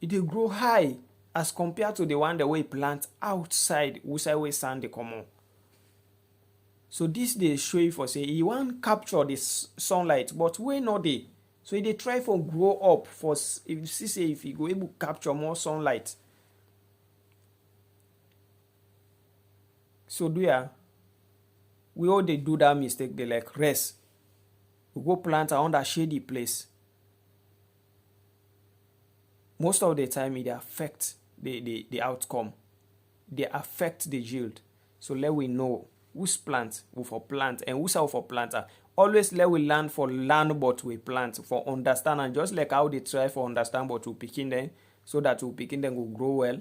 It grow high. as compared to the one that we plant outside we sand dey comot. So this dey show you for say e wan capture the sunlight but wey no dey. So e dey try for grow up for if you see say if e go able capture more sunlight. So we all dey do that mistake, dey like rest. We go plant under shady place. Most of the time e dey affect the outcome. Dey affect the yield. So let we know whose plant we for plant and whose for planter. Always let we learn for learn but we plant for understand, and just like how they try for understand but we pikin them so that we pikin them go grow well.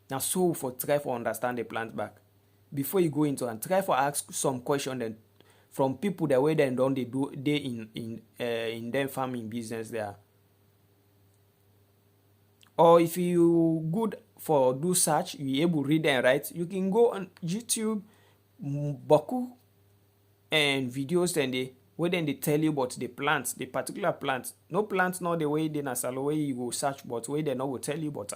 Now so we for try for understand the plant back. Before you go into and try for ask some question then from people the way they don't they do they in their farming business there. Or if you good for do search, you able to read and write, you can go on YouTube, boku and videos and they where then they tell you about the plants, the particular plant. No plant not the way they nasalo way you go search, but way they not will tell you about.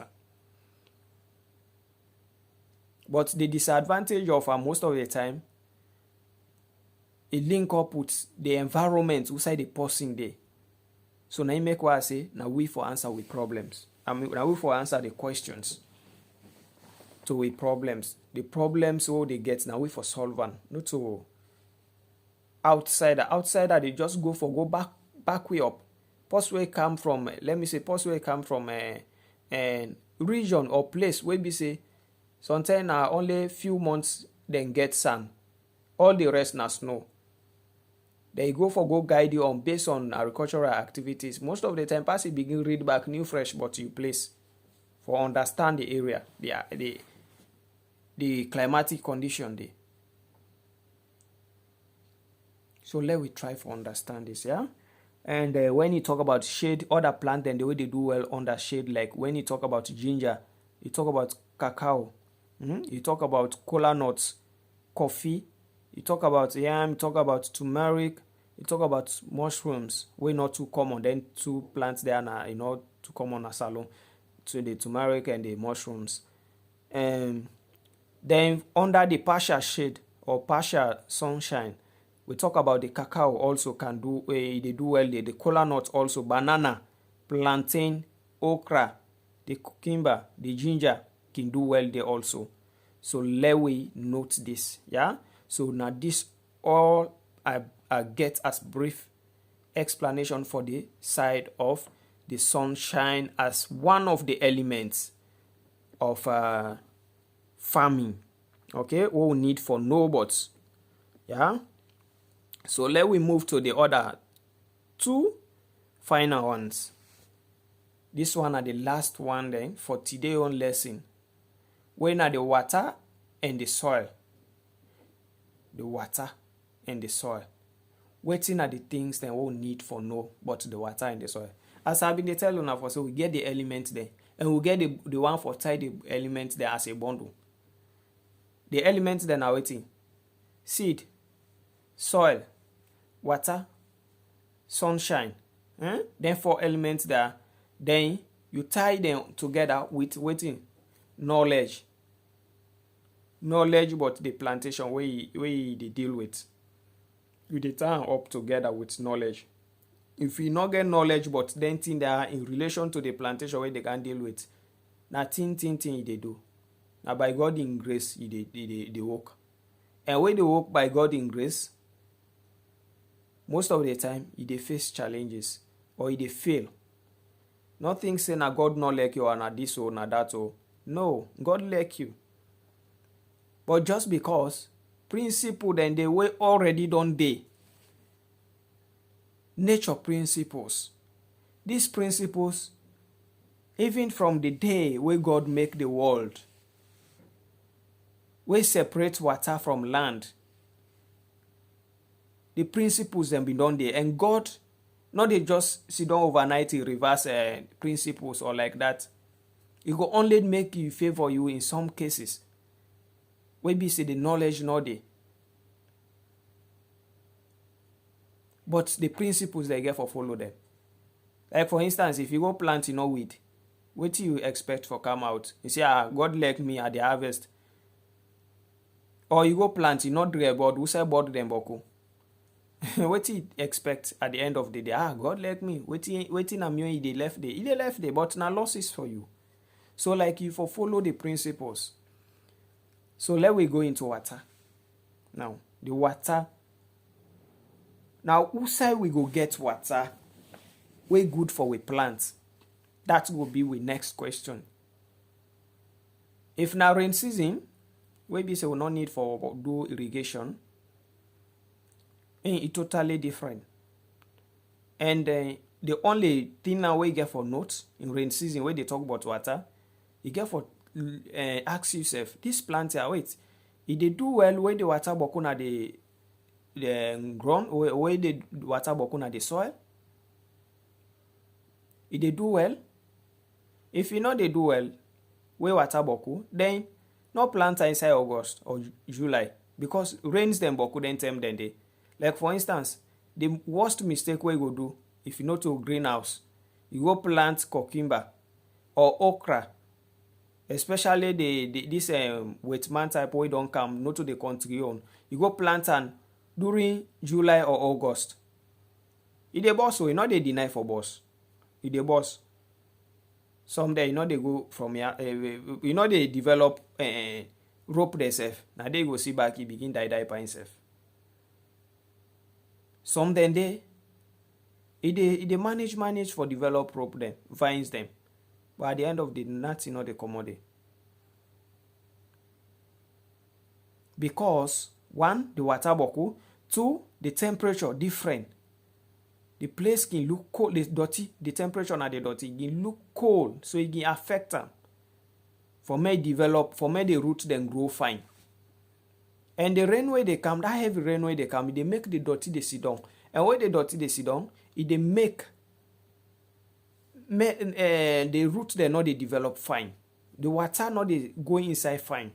But the disadvantage of most of the time, it link up with the environment outside the person there. So now you make what I say, now we for answer with problems. Now we for answer the questions to with problems. The problems what they get now we for solve one. Not to outsider. Outsider they just go back way up. Post way come from let me say post way come from a region or place where we say sometimes only few months then get sun. All the rest na snow. They go guide you on based on agricultural activities. Most of the time, pass it begin read back new fresh but you place for understand the area, the climatic condition there. So let we try for understand this, yeah. And when you talk about shade, other plant then the way they do well under shade, like when you talk about ginger, you talk about cacao, you talk about cola nuts, coffee. You talk about yam, you talk about turmeric, you talk about mushrooms. We're not too common. Then two plants there are too common as salon. So the turmeric and the mushrooms. Then under the partial shade or partial sunshine, we talk about the cacao also can do they do well. The cola nuts also, banana, plantain, okra, the cucumber, the ginger can do well there also. So let we note this, yeah. So now this all I get as brief explanation for the side of the sunshine as one of the elements of farming. Okay, what we need for robots. Yeah. So let we move to the other two final ones. This one are the last one then for today on lesson. When are the water and the soil. The water and the soil. Waiting are the things that we need for know but the water and the soil. As I've been telling you now for so we get the elements there and we get the one for tie the elements there as a bundle. The elements then are waiting. Seed, soil, water, sunshine. Then 4 elements there. Then you tie them together with waiting knowledge. Knowledge about the plantation where they deal with. You dey tie up together with knowledge. If you not get knowledge but then thing that in relation to the plantation where they can deal with, na thing they do. Now by God in grace they work. And when they work by God in grace, most of the time they face challenges or they fail. Nothing say na God not like you or na this or na that or no, God like you. But just because principle then they were already done day. Nature principles. These principles, even from the day where God make the world, where separate water from land, the principles then be done there. And God, not they just sit down overnight to reverse principles or like that. It will only make you favor you in some cases. Maybe say the knowledge not there. But the principles they get for follow them. Like for instance, if you go plant weed, Wetin you expect for come out? You say, God like me at the harvest. Or you go plant, you not dre board, who say board them boko. Wetin you expect at the end of the day? God like me. Wetin am you they left there. They left there, but na losses for you. So like you for follow the principles. So let we go into water. Now, the water. Now, who say we go get water? We good for we plant. That will be we next question. If now rain season, we be say we no need for do irrigation. It's totally different. And the only thing now we get for notes in rain season where they talk about water, you get for ask yourself, this plant here, wait, if they do well where the water bokuna the ground, where the water bokuna the soil, if they do well, if you know they do well, where water boku, then no plant inside August or July because rains them boku then them then they. Like for instance, the worst mistake we go do if you know to greenhouse, you go plant cucumber or okra, especially this wet man type we don't come not to the country on. You go plant and during July or August. If the boss, so you know they deny for boss. If the boss, someday you know they go from here, you know they develop rope themselves. Now they go see back, he begin die by himself. Some then they manage for develop rope them, vines them. But at the end of the night, you know they commodity. Because one, the water boku, two, the temperature different. The place can look cold, the dirty, the temperature na the dirty, can look cold, so it can affect them. For me develop, for me the roots then grow fine. And the rainway they come, that heavy rainway they come, they make the dirty they sit down. And when the dirty they sit down, they make the roots they not they develop fine. The water not they go inside fine.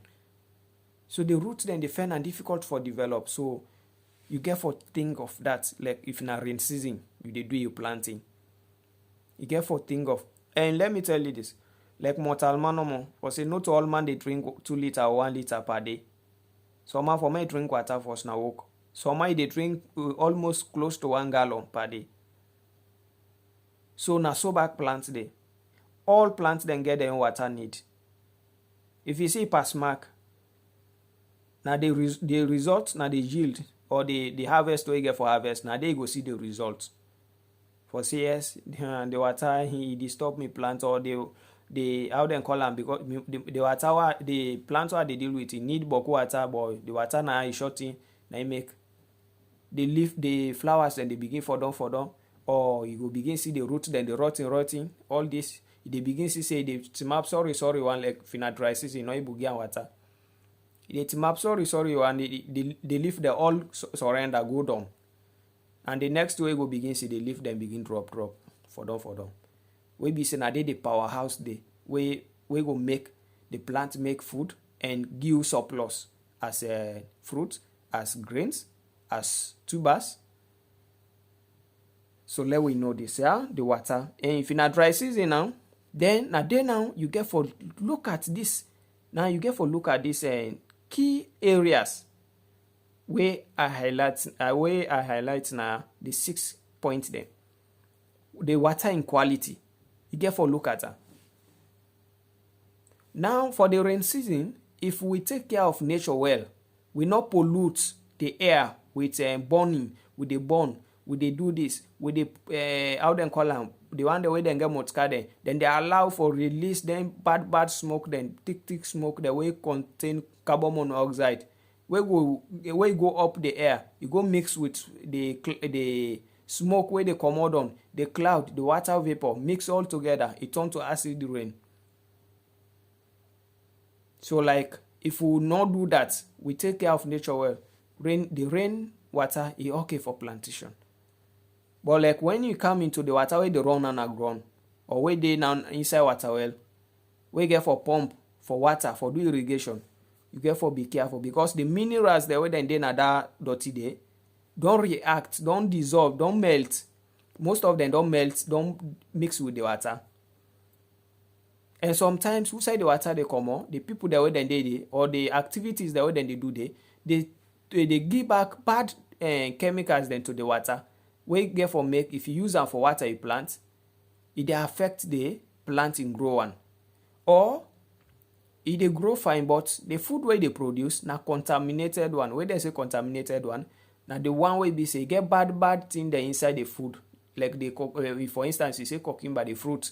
So the roots then they find and difficult for develop. So you get for think of that, like if in a rain season, you they do your planting. You get for think of, and let me tell you this, like mortal man no more, for say not all man they drink 2 liters or 1 liter per day. Some for me drink water first now walk. Some they drink almost close to 1 gallon per day. So na so back plants they. All plants then get their own water need. If you see pass mark, now the result, now the yield or the harvest we get for harvest, now they go see the results. For CS, the water he disturb me plant or the how they call them because the water the plants what they deal with it need boku water, but the water now is shorting, now make the leaf the flowers and they begin for down, or you go begin see the roots then the rotting, all this they begin to say the map sorry one like finna dry season no ibugia water. The map sorry one the leaf they all surrender go down. And the next way go begin see the leaf then begin drop for down. We be say na dey the powerhouse dey we go make the plant make food and give surplus as fruit, as grains, as tubers. So let we know this, yeah, the water. And if in a dry season now, then now you get for look at this. Now you get for look at these key areas where I highlight now the 6 points there. The water inequality. You get for look at that. Now for the rain season, if we take care of nature well, we not pollute the air with burning, with the burn, with the do this, with the how they call them, the one the way they get motkade, then they allow for release then bad smoke, then thick smoke the way contain carbon monoxide. We go up the air, you go mix with the smoke where they come out on, the cloud, the water vapor, mix all together, it turn to acid rain. So like, if we not do that, we take care of nature well, the rain water is okay for plantation. But like when you come into the water where they run and ground, or where they now inside water well, we get for pump, for water, for do irrigation, you get for be careful because the minerals the way they na that dirty day, don't react, don't dissolve, don't melt. Most of them don't melt, don't mix with the water. And sometimes who say the water they come on, the people that way then they or the activities that way then they do they give back bad chemicals then to the water. We get for make if you use them for water a plant, it dey affect the plant in grow one. Or it dey grow fine, but the food wey they produce na contaminated one. When they say contaminated one, na the one wey be say get bad thing there inside the food. Like the for instance, you say cucumber, the fruit,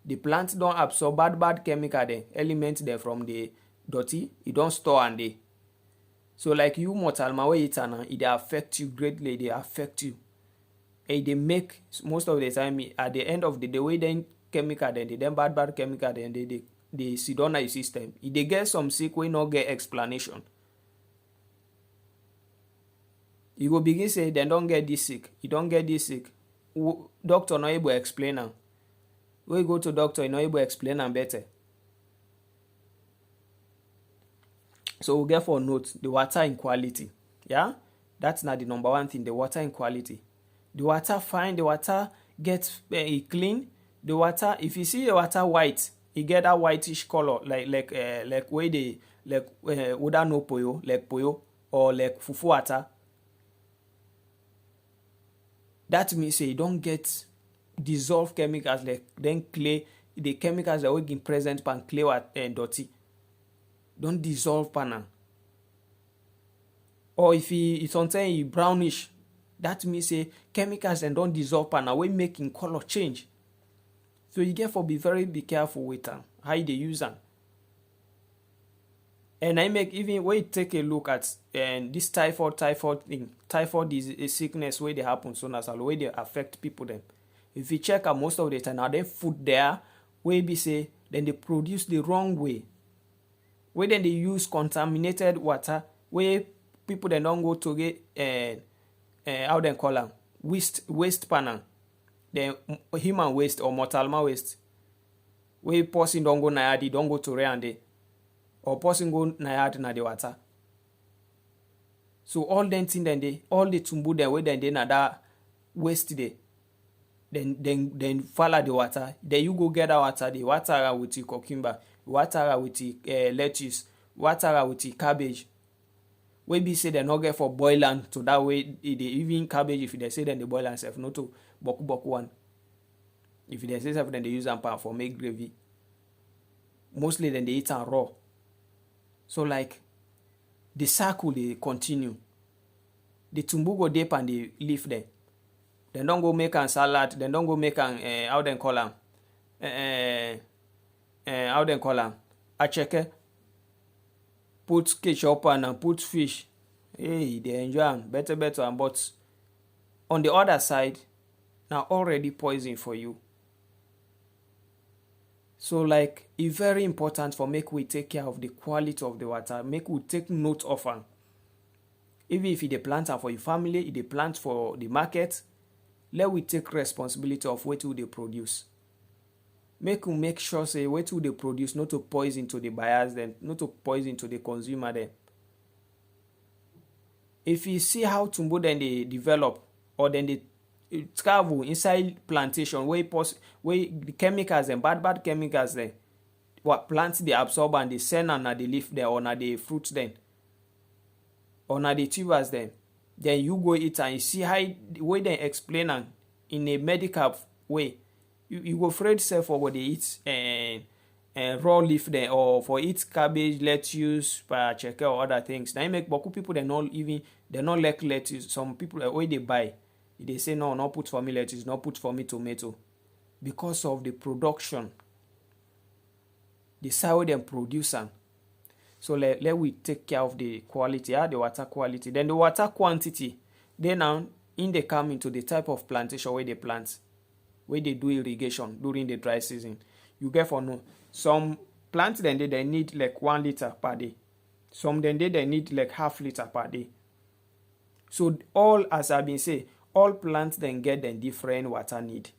the plant don't absorb bad chemical there, element there from the dirty, it don't store and dey. So like you mortal man wey eat am, it dey affect you greatly, they affect you. And they make most of the time at the end of the day wey then chemical then the then bad chemical then they sit down your system. If they get some sick wey no get explanation. You go begin say they don't get this sick, you don't get this sick. Doctor not able to explain am. We go to doctor, you not able to explain am better. So we get for note the water in quality. Yeah, that's not the number one thing. The water in quality. The water fine. The water gets clean. The water, if you see the water white, it get that whitish color like way they like whether no poyo like poyo or like fufu water. That means say you don't get dissolved chemicals like then clay. The chemicals that we present pan clay and dirty. Don't dissolve panel. Or if it's something brownish, that means say chemicals and don't dissolve panel, we making color change. So you get for be careful with them, how they use them. And I make even when you take a look at this typhoid thing. Typhoid is a sickness where they happen soon as well, where they affect people then. If you check out most of the time, now they food there, where be say then they produce the wrong way. Where then they use contaminated water, where people then don't go to get how they call them waste panel, then human waste or mortal man waste. Where person don't go na yard, don't go to Reande, or person go na yard na the water. So all them thing then they all the tumbu then where then they na that waste day. Then follow the water. Then you go get that water. The water with the cucumber, water with the lettuce, water with the cabbage. We be say they not get for boil and to that way they even cabbage if they say then they boil and self not to boku one. If they say self then they use them for make gravy. Mostly then they eat them raw. So like the circle they continue. The tumbu go deep and they leave there. Then don't go make a salad. Then don't go make an how they call them. How they call them? A checker. Put ketchup and put fish. Hey, they enjoy them. Better. But on the other side, now already poison for you. So like it's very important for make we take care of the quality of the water. Make we take note of them. Even if they plant for your family, if they plant for the market, let we take responsibility of what they produce. Make sure say what they produce not to poison to the buyers then, not to poison to the consumer then. If you see how tumbo then they develop or then they travel inside plantation where the chemicals and bad chemicals then what plants they absorb and they send and they leaf there or na the fruits then or na the tubers then you go eat and you see how the way they explain and in a medical way. You go afraid self for what they eat and raw leaf there or for eat cabbage, lettuce, checker or other things. Now you make boku people they not like lettuce. Some people the way they buy, they say no, not put for me lettuce, not put for me tomato. Because of the production. The soil them produce them. So let we take care of the quality, the water quality. Then the water quantity. Then now in they come into the type of plantation where they plant. Where they do irrigation during the dry season. You get for no. Some plants then they need like 1 liter per day. Some then they need like half liter per day. So all, as I've been saying, all plants then get them different water need.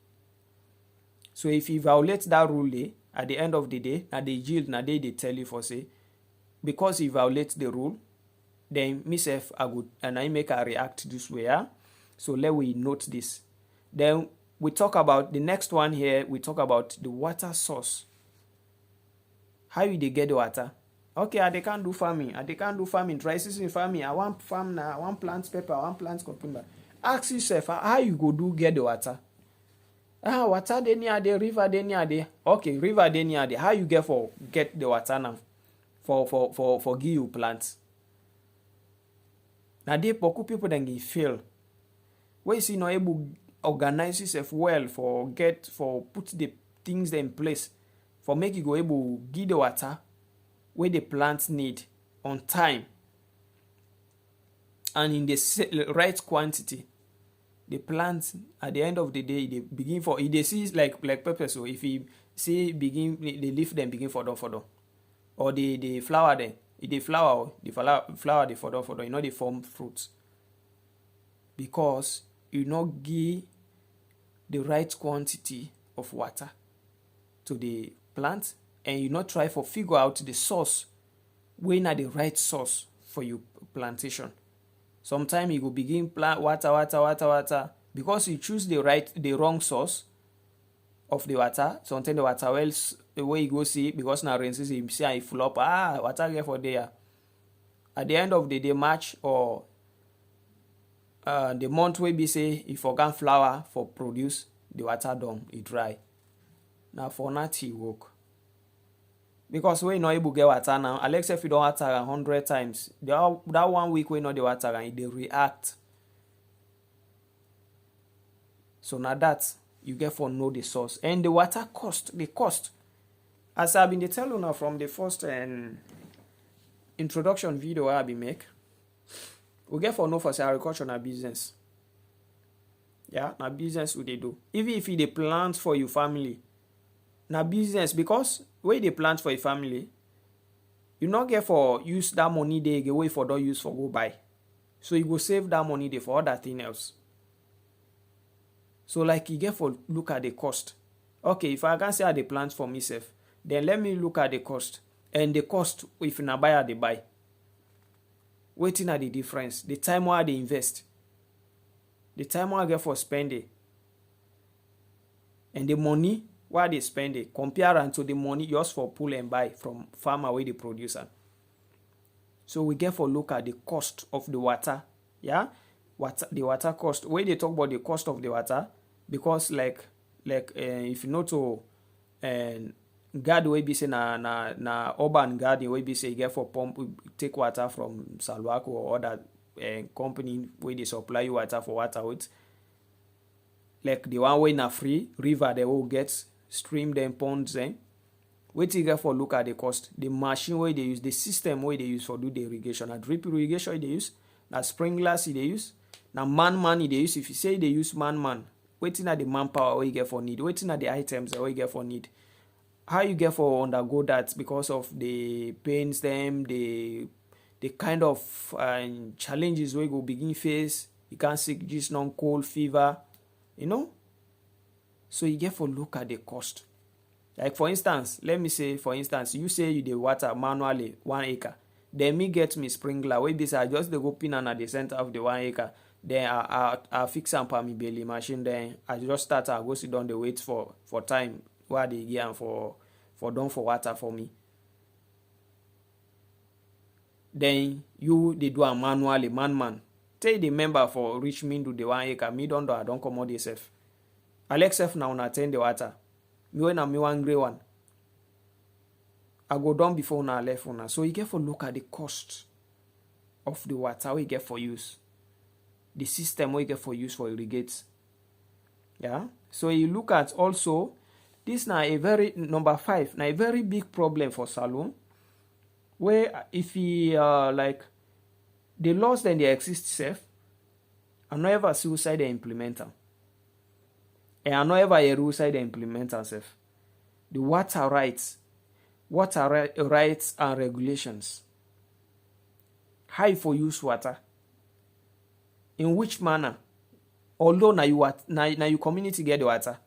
So if you violate that rule at the end of the day, at the yield, they tell you for say, because you violate the rule, then myself I would and I make a react this way. Yeah? So let we note this. Then we talk about the next one here. We talk about the water source. How you dey get the water? Okay, I can't do farming. I can't do farming. Dry season farming. I want farm now. I want plant pepper. I want plant cucumber. Ask yourself how you go do get the water. Water dey near the river dey near the. Okay, river dey near the. How you get the water now? For give you plants. Now they poku people then get fail. Where you see not able organize yourself well for put the things in place for make you go able give the water where the plants need on time and in the right quantity. The plants at the end of the day they begin for they see like pepper. So if you see begin the leaf them begin for them or the flower then the flower they for them you know they form fruits because you not give the right quantity of water to the plant and you not try for figure out the source where not the right source for your plantation. Sometimes you go begin plant water because you choose the wrong source of the water. Sometimes the water wells the way you go see because now rain season you see and it full up water get for there. At the end of the day March or the month wey be say if organ flower for produce the water done it dry. Now for nothing work. Because when you not able to get water now, Alex if you don't water 100 times, that 1 week when you not the water and they react. So now that you get for know the source. And the water cost, the cost. As I've been telling you now from the first introduction video I've been make. We get for know for say agriculture na business. Yeah, na business we they do. Even if you dey plant for your family, na business because when they plant for your family, you not get for use that money they get away for don't use for go buy. So you go save that money there for other thing else. So like you get for look at the cost. Okay, if I can say I dey plant for myself, then let me look at the cost. And the cost if na buy they buy. Waiting at the difference. The time why they invest. The time why I get for spending. And the money why they spend it. Compare and to the money just for pull and buy from farmer where they producer. So we get for look at the cost of the water. Yeah? The water cost. Where they talk about the cost of the water. Because like if you know to garden wey be say na urban garden wey be say you get for pump take water from Salwaco or other company where they supply you water for water with. Like the one way na free river they will get stream them ponds then. Wait you get for look at the cost. The machine where they use, the system where they use for do the irrigation. Na drip irrigation they use, na sprinklers they use, na man they use. If you say they use man, waiting at the manpower where you get for need, waiting at the items where you get for need. How you get for undergo that because of the pains them, the kind of challenges we go begin face. You can't sick just non cold fever, you know. So you get for look at the cost. Like for instance, let me say for instance, you say you dey water manually 1 acre. Then me get me sprinkler. Wait this I just the go pin at the center of the 1 acre. Then I fix am for me belly machine. Then I just start I go sit down the wait for time. Where they get for done for water for me. Then you they do a manually man. Take the member for reach me do the 1 acre. Me don't do I don't come out yourself. Alex F now attend the water. Me when me one grey one. I go down before na left una. So you get for look at the cost of the water we get for use. The system we get for use for irrigate. Yeah. So you look at also. This now a very number 5. Now a very big problem for saloon. Where if he like the laws then they exist self, and not ever suicide they implement them. And not ever a rule side they implement self. The water rights and regulations. How you for use water? In which manner? Although now you community get the water.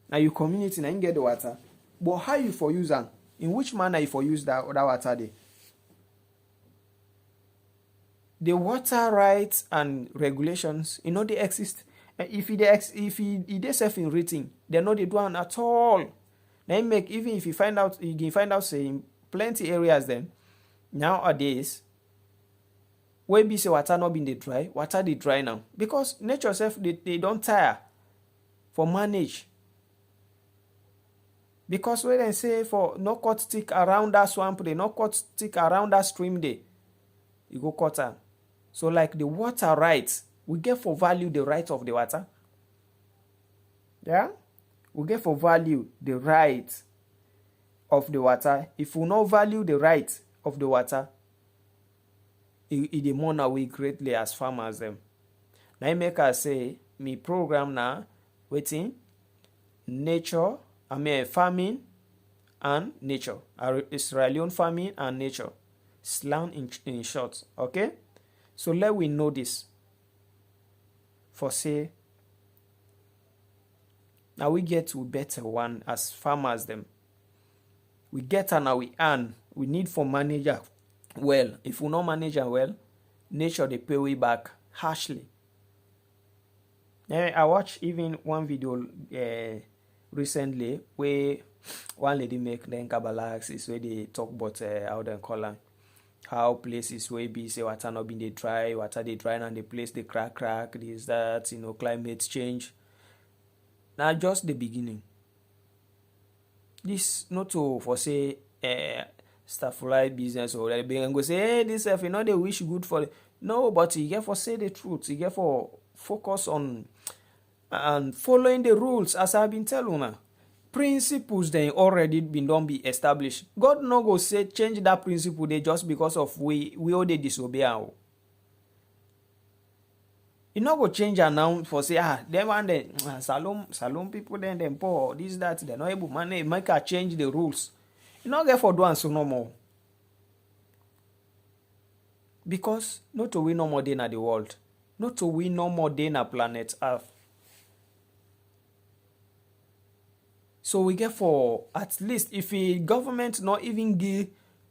Now your community now get the water. But how you for use them? In which manner you for use that water there? The water rights and regulations, you know they exist. If they self in rating, they know they do one at all. Then make even if you find out say plenty areas then nowadays wey be say water not been dey dry, water dey dry now because nature sef they don't tire for manage. Because when they say for no cut stick around that swamp, they no cut stick around that stream there, you go cut am. So like the water rights, we get for value the right of the water. Yeah? We get for value the right of the water. If we not value the right of the water, it dey mourn away greatly as farmers them. Now I make us say me program now waiting nature, farming and nature. Sierra Leone farming and nature. Slang in short. Okay? So let we know this. For say now we get to better one as farmers them. We get and now we earn. We need for manager well. If we not manage well, nature they pay we back harshly. I watched even one video recently where one lady make the Kabbalah axis where they talk about how they call it, how places where be say water not been they dry, water they dry and the place they crack, this, that, climate change. Now just the beginning. This not to for say staff like business or they and go say, hey, this stuff, they wish good for it. No, but you get for say the truth, you get for focus on and following the rules as I've been telling you. Principles they already been done be established. God no go say change that principle they just because of we all they disobey. You not go change and now for say them and then Salome people then poor this that they're not able to make her change the rules. You not get for doing so no more. Because not to win no more day in the world. Not to win no more day in a planet Earth. So we get for at least if a government not even give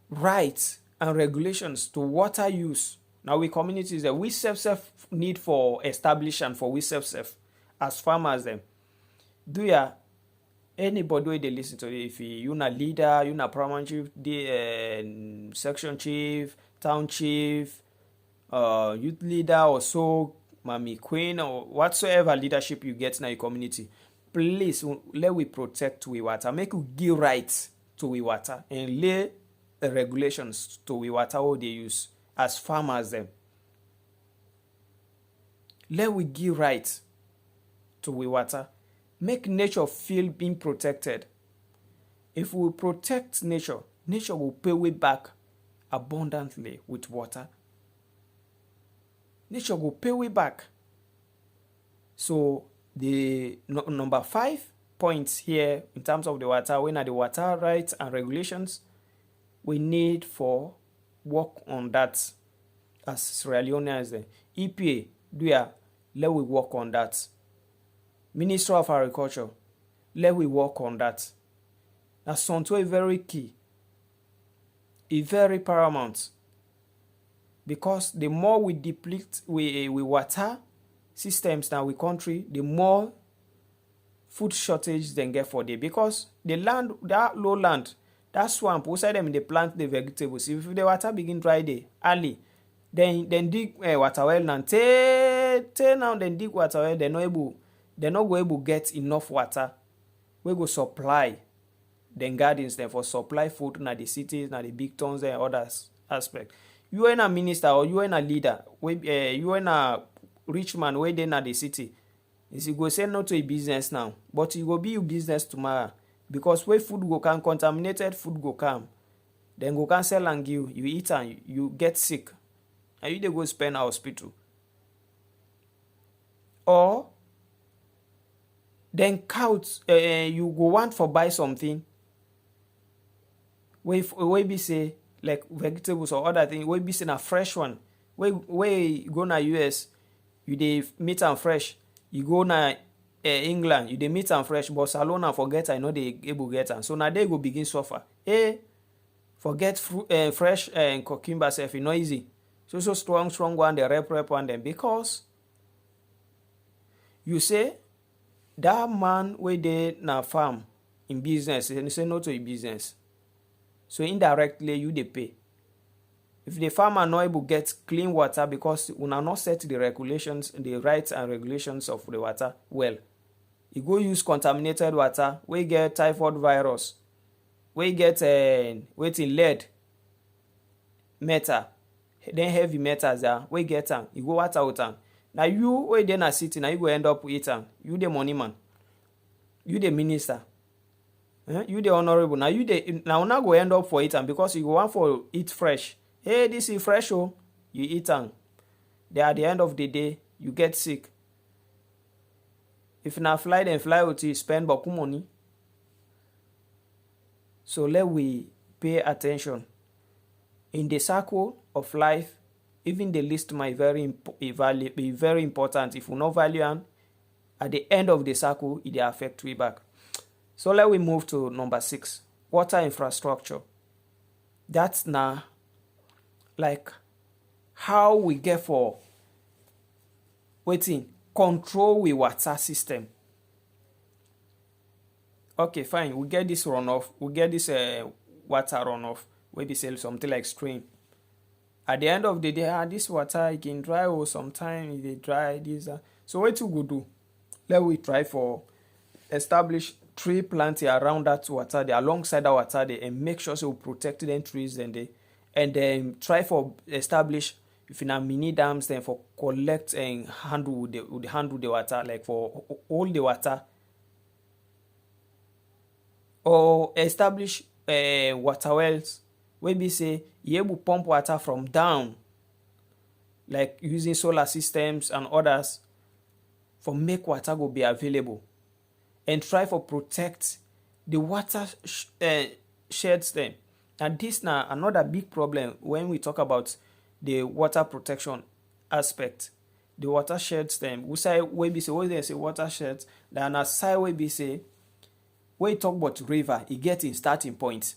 rights and regulations to water use. Now we communities that we self need for establish and for we self as farmers them. Do ya anybody where they listen to it, if you na leader, you na primary chief, the section chief, town chief, youth leader or so, mommy queen or whatsoever leadership you get in your community, please let we protect we water. Make we give rights to we water and lay regulations to we water how they use as farmers them. Let we give rights to we water. Make nature feel being protected. If we protect nature, nature will pay we back abundantly with water. Nature will pay we back. So the number 5 points here in terms of the water, when are the water rights and regulations, we need for work on that as Sierra Leoneans. EPA, let we work on that. Minister of Agriculture, let we work on that. That's something very key. It's very paramount. Because the more we deplete we water systems now we country, the more food shortage they get for day. Because the land, that low land, that swamp, outside them they plant the vegetables. If the water begin dry day early, then dig water well and till now then dig water well, they're not go able get enough water. We go supply then gardens then for supply food na the cities, na the big towns and other aspect. You are a minister or you are a leader, you are a rich man where they na the city. Is you go say no to a business now, but you go be your business tomorrow. Because where food go come, contaminated food go come. Then go can sell and give, you eat and you get sick. And you they go spend at hospital. Or then cows, you go want for buy something. Where be say like vegetables or other things, where be say a fresh one. Where you go na US, you dey meat and fresh. You go na England, you dey meat and fresh, but Salon and forget I know they able get and so now they go begin suffer. Forget fresh cucumber self, not easy. So strong one, the rep one them because you say that man where they na farm in business and say no to a business. So indirectly you dey pay. If the farmer not able get clean water because una not set the regulations, the rights and regulations of the water well, e go use contaminated water wey get typhoid virus, wey get lead, metal, then heavy metals wey get am, e go water with am. Na you wey dey na city, na you go end up eat am. You the money man, you the minister, you the honorable. Now you the now una go end up for eat am because you go want for eat fresh. Hey, this is fresh, oh, you eat am. Then at the end of the day, you get sick. If na fly, then fly with you, spend boku money. So let we pay attention. In the circle of life, even the least might be very important. If we no value am, at the end of the circle, it dey affect we back. So let we move to number 6, water infrastructure. That's now like how we get for control we water system. Okay, fine. We get this runoff. We get this water runoff where they sell something like stream. At the end of the day, this water it can dry or sometimes they dry this. So what you go do? Let we try for establish tree planting around that water, they alongside that water, they and make sure so we protect them trees and then try for establish if in a mini dams then for collect and handle the water, like for all the water, or establish water wells where we say you able pump water from down, like using solar systems and others for make water go be available, and try for protect the water sheds them. And this now another big problem when we talk about the water protection aspect. The water sheds them. We say when we say what they say water sheds, then aside where we say when we talk about river, it gets in starting point.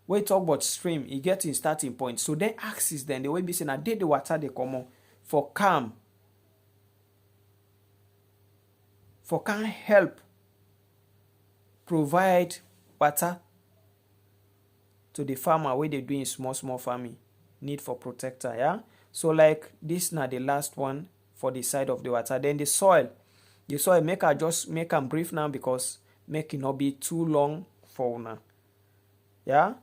When we talk about stream, it gets in starting point. So then axis then the way we say now the water they come for calm. For can help provide water to the farmer where they doing small farming, need for protector, yeah. So like this now the last one for the side of the water. Then the soil make I just make them brief now because make it not be too long for now. Yeah,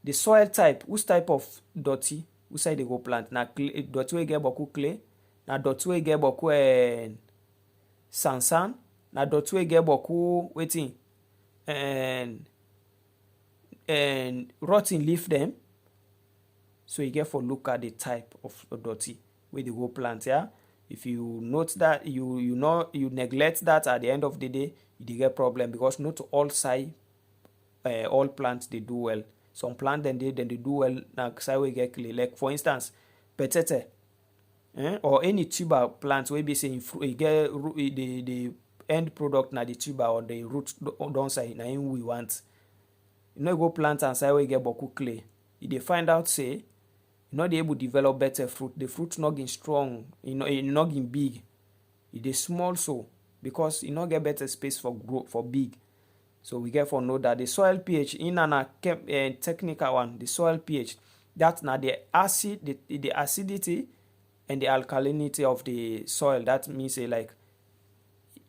the soil type, which type of dirty, which side they go plant? Na dirty we get boku clay, na dirty we get boku sansan, na dirty we get boku waiting and rotten leaf them. So you get for look at the type of dirty where they go plant. Yeah, if you note that you neglect that, at the end of the day you get problem because not all side all plants they do well. Some plant then they do well na side we get clay. Like for instance, petete or any tuber plant where be saying you get the end product na the tuber or the root downside na him we want. You know, go plant and say we get boku clay. If they find out say you not able to develop better fruit, the fruit not getting strong, it not getting big. It is small so because you not get better space for growth for big. So we get for know that the soil pH in an technical one, the soil pH, that's now the acidity and the alkalinity of the soil. That means like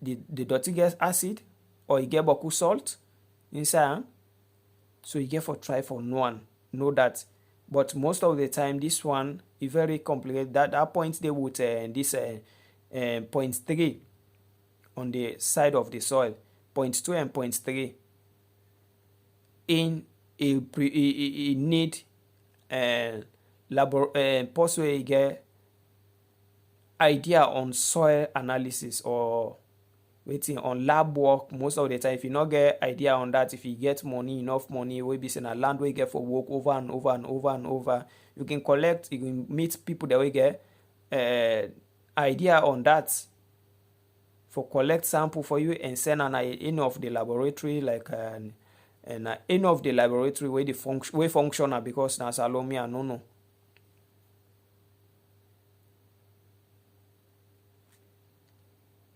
the dirty gets acid or you get boku salt inside. So you get for try for know that. But most of the time this one is very complicated. That point they would this 0.3 on the side of the soil, 0.2 and 0.3 in a need possibly get idea on soil analysis or waiting on lab work. Most of the time if you not get idea on that, if you get enough money we be saying a land we get for work over and over, you can collect, you can meet people that we get idea on that for collect sample for you and send an any of the laboratory like any of the laboratory where the functional because na salomi and no.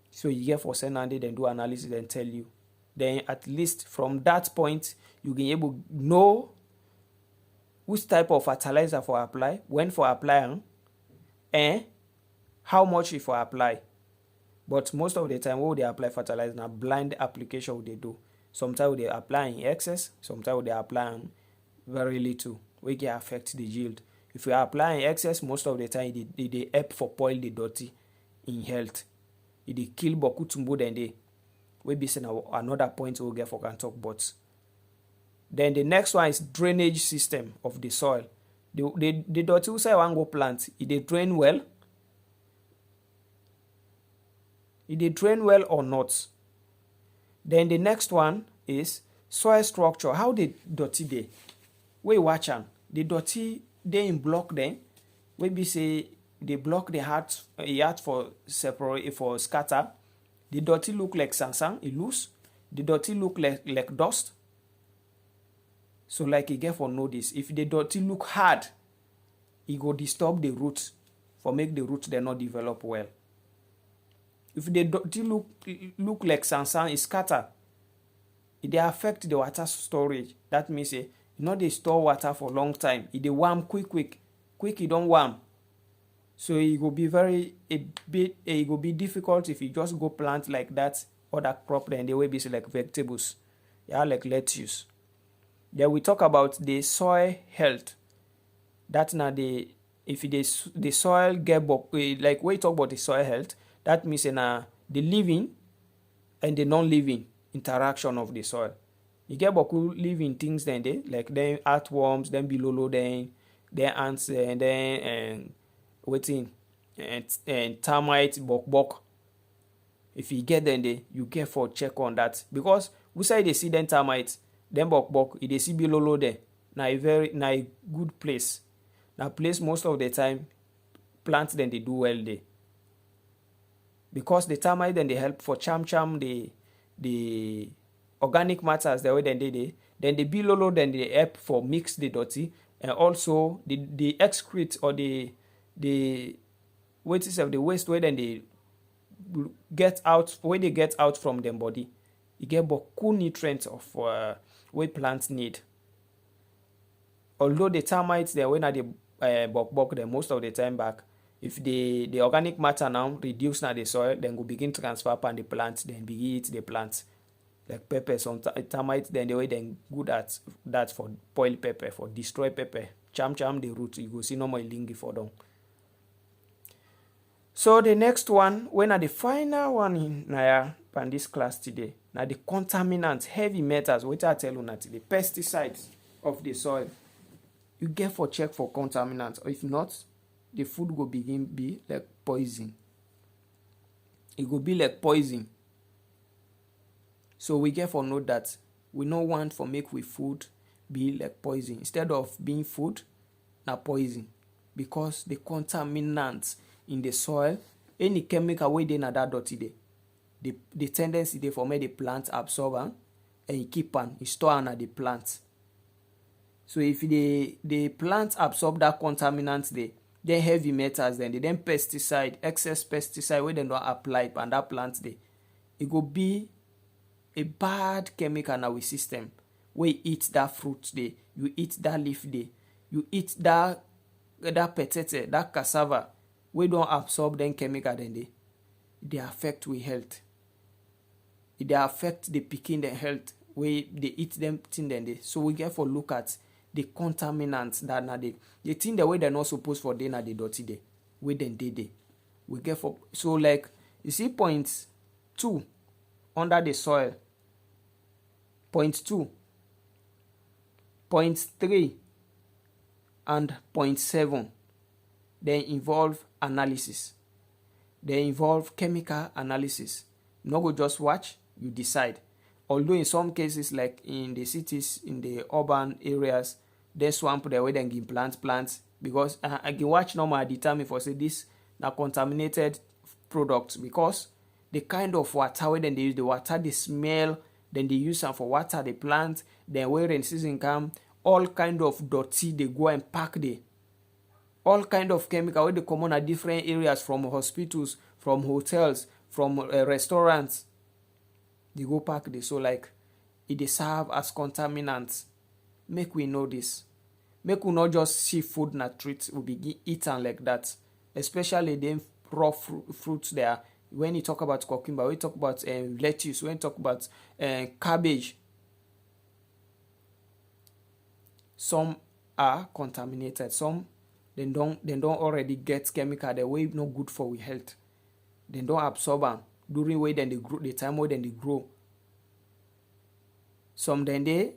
So you get for send and then do analysis and tell you then at least from that point you can able know which type of fertilizer for apply, when for apply, and how much if for apply. But most of the time when they apply fertilizer, na blind application they do. Sometimes they apply in excess, sometimes they apply very little, we can affect the yield. If you apply in excess, most of the time they help for spoil the dirty in health. They kill boku tumbo then they we be saying another point we'll get for can talk about. Then the next one is drainage system of the soil. The dirty we say one go plant, they drain well. They drain well or not. Then the next one is soil structure. How the dirty dey? We watch am. The dirty they in block then. We be say they block the heart for separate for scatter. The dirty look like sand, it loose. The dirty look like dust. So like you get for notice, if the dirty look hard, it go disturb the roots for make the roots they not develop well. If the dirty look like sand, it scatter. It dey affect the water storage. That means you know they store water for long time. It dey warm quick. It don't warm. So it will be it will be difficult if you just go plant like that other crop then they will be like vegetables. Yeah, like lettuce. Then we talk about the soil health. That's now the soil get like we talk about the soil health. That means the living and the non-living interaction of the soil. You get boku living things then they like then earthworms, then below then ants and then waiting and termite bok. If you get them there, you get for check on that. Because we say they see them termites, then bok, if they see below there, na a good place. Now place most of the time plants then they do well there. Because the termite then they help for cham the organic matters the way then then the below then they help for mix the dirty, and also the excrete or the waste of the waste where then they get out from them body. You get boku nutrients of where plants need. Although the termites they when they bok them most of the time back, if the organic matter now reduce na the soil, then go begin transfer upon the plant, then begin eat the plants. Like pepper, some termites then the way then good at that for boil pepper, for destroy pepper, cham the root, you go see no more lingy for them. So the next one, when are the final one in this class today, now the contaminants, heavy metals, which I tell you now the pesticides of the soil. You get for check for contaminants, or if not, the food go begin be like poison. It go be like poison. So we get for note that we no want for make we food be like poison. Instead of being food, na poison. Because the contaminants in the soil, any chemical way they na that dirty day. The tendency they for make the plant absorb and you keep on, you store on the plant. So if the plant absorb that contaminants then heavy metals then pesticide, excess pesticide where they don't apply on that plant it go be a bad chemical in our system. Where you eat that fruit you eat that leaf you eat that potato, that cassava, we don't absorb them chemical then they affect we health. They affect the picking the health where they eat them thing then so we get for look at the contaminants that na the thing the way they're not supposed for they na the dirty day. We then they. We get for so like you see point 2 under the soil. Point 2, point 3, and point 7. They involve analysis. They involve chemical analysis. You no go just watch, you decide. Although in some cases, like in the cities, in the urban areas, they swamp the way they can plants because I can watch normal determine for say this na contaminated products because the kind of water when they use the water, the smell, then they use them for water the plant, then when rain season come, all kind of dirty they go and pack the all kind of chemical where they come on at different areas from hospitals, from hotels, from restaurants. They go pack this. So like it dey serve as contaminants. Make we know this. Make we not just see food na treat we begin eat am like that. Especially the raw fruits there. When you talk about cucumber, when you talk about lettuce, when you talk about cabbage, some are contaminated. Some they don't already get chemical the way no good for we health. They don't absorb them during way then they grow, the time where then they grow. Some then they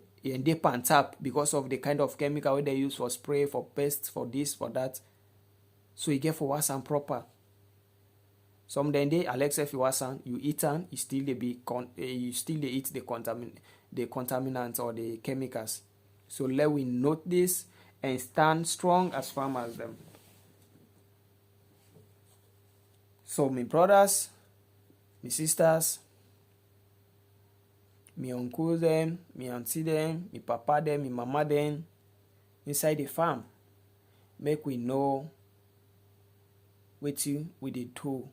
pant up because of the kind of chemical they use for spray, for pests, for this, for that. So you get for was and proper. Some then they Alexa if you was and you eat and you still they be you still they eat the contaminants or the chemicals. So let we note this and stand strong as farmers them. So my brothers, my sisters, my uncle them, my auntie them, my papa them, my mama them, inside the farm, make we know wetin we dey do.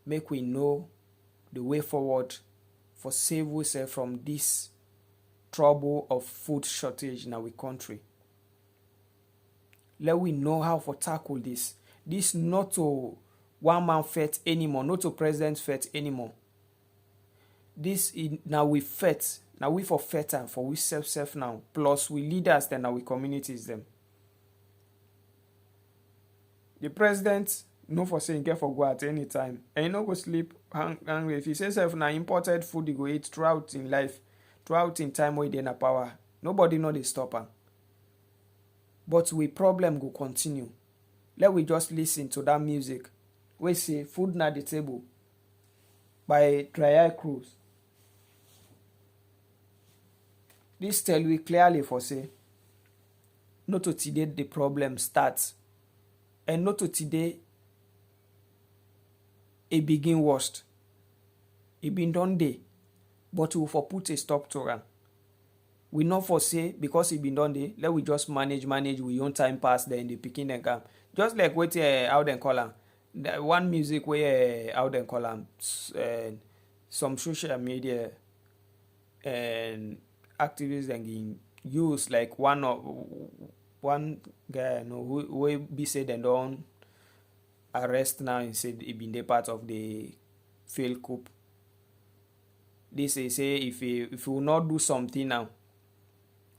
Make we know the way forward for save ourselves from this trouble of food shortage in our country. Let we know how to tackle this. This not to one man fete anymore, not to president fete anymore. This is now we fete, now we for fete and for we self now. Plus we leaders then now we communities them. The president no for saying get for go at any time. And you no go sleep hungry. If he says self now imported food you go eat throughout in life, throughout in time where they na power. Nobody know they stop am. But we problem go continue. Let we just listen to that music. We say food na the table by Dry Eye Cruise. This tell we clearly for say not to today the problem starts and not to today it begin worst. It been done day, but we for put a stop to it. We not for say because it been done day, let we just manage we own time pass then the picking and come. Just like what out and call them. The one music where out and call them some social media and activists and use like one guy who be said and don't arrest now and said it been the part of the failed coup. This is say if we will not do something now,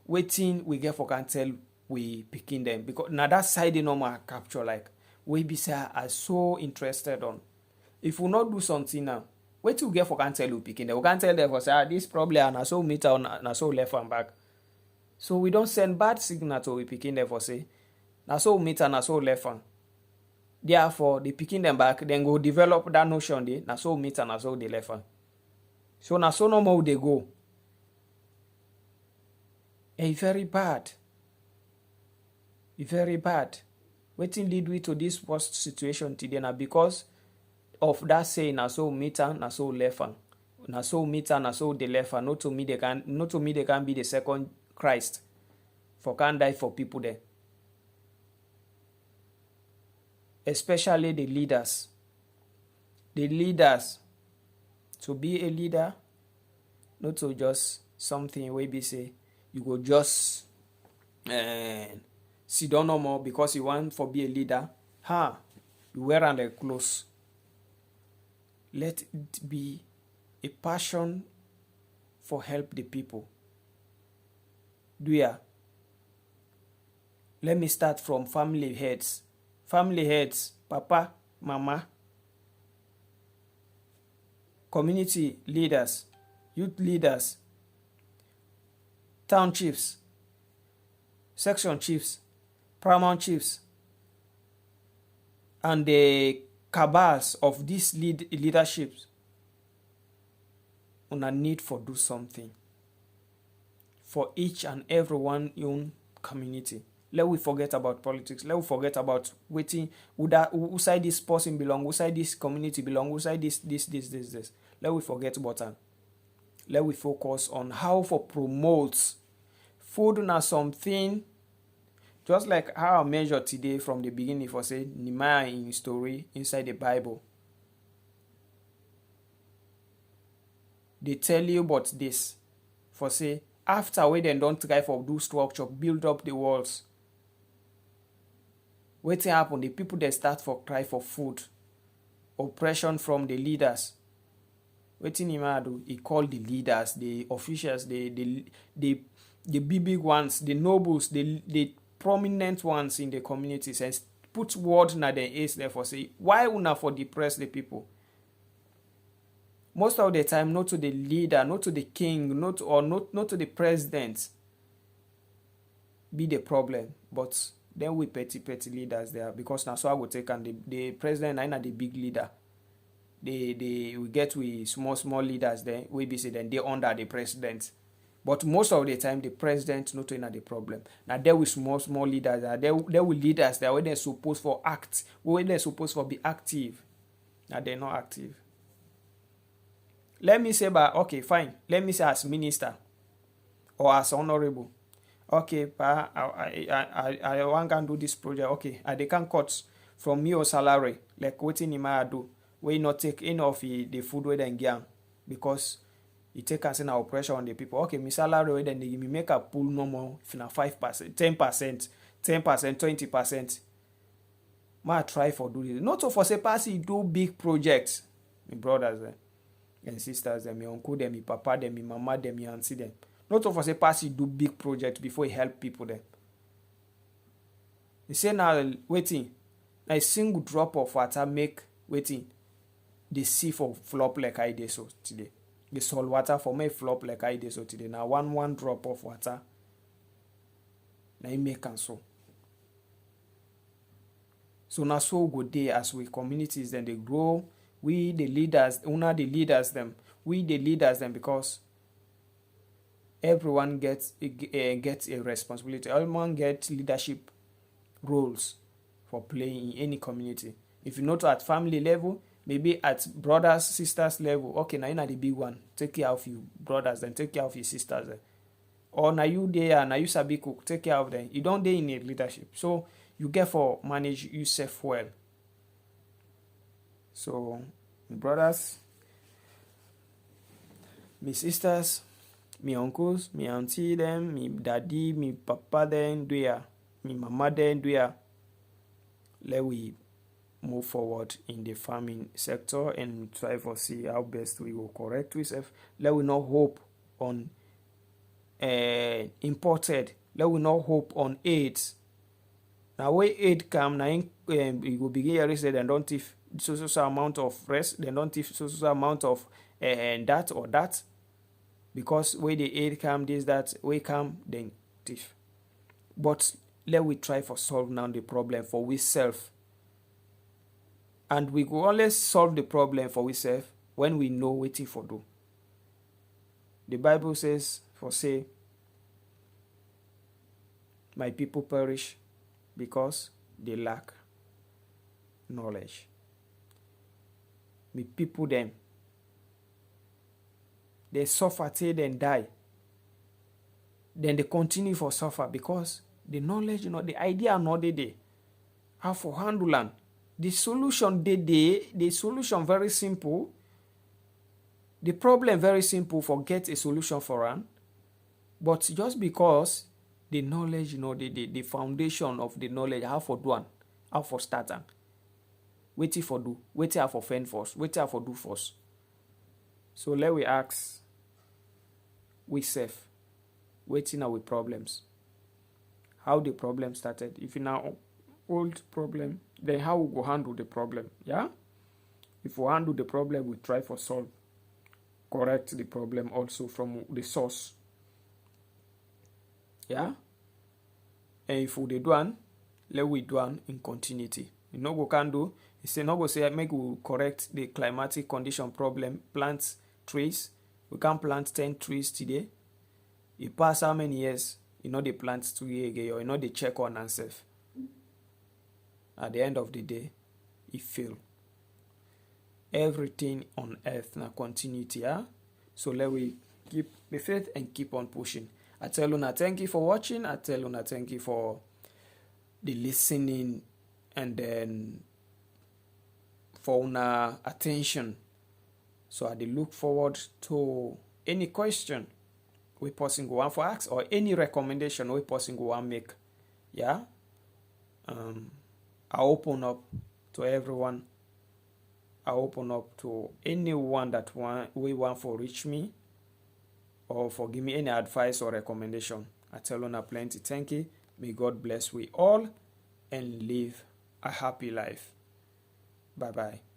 waiting we get for can tell we picking them because now that side they normal capture like we be say are so interested on. If we not do something now, wait till we get for can tell we picking them. We can't tell them for say this problem and so meter and so left and back. So we don't send bad signal to we picking them for say na so meter and so left and therefore they picking them back then go develop that notion they na so meter and so they left and so na so no more they go. And very bad. Very bad. Wetin lead we to this worst situation today now because of that saying na so meter na so left and na so meter na so the left and not to me they can be the second Christ for can die for people there. Especially the leaders. The leaders. To be a leader, not to just something where be say you go just sit down no more because you want for be a leader. You wear on the clothes. Let it be a passion for help the people. Do ya? Let me start from family heads. Family heads, papa, mama, community leaders, youth leaders, town chiefs, section chiefs, paramount chiefs, and the cabals of these leaderships on a need for do something for each and every one in community. Let we forget about politics. Let we forget about waiting who side this person belong, who side this community belong, who side this. Let we forget about that. Let we focus on how for promote food na something just like how I measure today from the beginning for say Nehemiah in story inside the Bible. they tell you about this. For say, after we then don't try for do structure, build up the walls. What happen? The people they start for cry for food, oppression from the leaders. Wetin him do? He call the leaders, the officials, the big ones, the nobles, the prominent ones in the communities, and put word na their ears there for say, why una for depress the people? Most of the time, not to the leader, not to the king, not to the president be the problem, but then we petty leaders there, because now so I would take, and the president and the big leader. We get with small leaders there, we be say then they under the president. But most of the time the president not in the problem. Now there with small leaders there will leaders there where they're supposed for act, where they're supposed for be active. Now they're not active. Let me say, but okay, fine. Let me say as minister or as honorable. Okay, pa, I want can do this project. Okay, they can cut from your salary, like what in my do. We not take any of the food we then get, because it take us in our pressure on the people. Okay, my salary we then they me make a pool no more if na 5%, 10%, 20%. Ma try for do this. Not to for say pass do big projects. My brothers and sisters, them, my uncle, them, my papa, them, my mama, them, my auntie, them. Not of us say pass do big project before he help people them. He say now waiting, a single drop of water make waiting the sea for flop like I did so today. The salt water for me flop like I did so today. Now one drop of water, now it make and so. So now so good day as we communities then they grow. We the leaders, we the leaders them because everyone gets a responsibility. Everyone gets leadership roles for playing in any community. If you're not at family level, maybe at brothers, sisters level. Okay, now you're not the big one. Take care of your brothers, then take care of your sisters. Then. Or now you there, now you sabi cook, take care of them. You don't dey in a leadership. So you get for manage yourself well. So my brothers, my sisters, my uncles, my auntie them, my daddy, my papa them, my mama them, let we move forward in the farming sector and try to see how best we will correct ourselves. Let we not hope on imported. Let we not hope on aids. Now when aid come, now we will begin to say they don't if so amount of rest, they don't if so amount of that or that. Because when the aid come, this, that, we come, then thief. But let we try for solve now the problem for we self. And we will always solve the problem for we self when we know what for do. The Bible says, for say, my people perish because they lack knowledge. My people them, they suffer till then die. Then they continue for suffer because the knowledge, the idea not there. How for handle and the solution the solution very simple. The problem very simple for get a solution for an. But just because the knowledge, the foundation of the knowledge, how for do one, how for start and waiting for do, waiting for fend first, waiting for do first. So let we ask we self, waiting our problems. How the problem started. If you now old problem, then how we go handle the problem. Yeah? If we handle the problem, we try for solve. Correct the problem also from the source. Yeah? And if we do one, let we do one in continuity. You know what we can do? It's not go say make we correct the climatic condition problem, plant trees. We can plant 10 trees today. It pass how many years? They plant 2 years again, or they check on themselves. At the end of the day, it fail. Everything on earth na continuity, yeah? So let we keep the faith and keep on pushing. I tell you, thank you for watching. I tell you, thank you for the listening and then for attention. So I dey look forward to any question we person go want for ask or any recommendation we person go want make. Yeah. I open up to everyone. I open up to anyone that we want for reach me or for give me any advice or recommendation. I tell una plenty thank you. May God bless we all and live a happy life. Bye bye.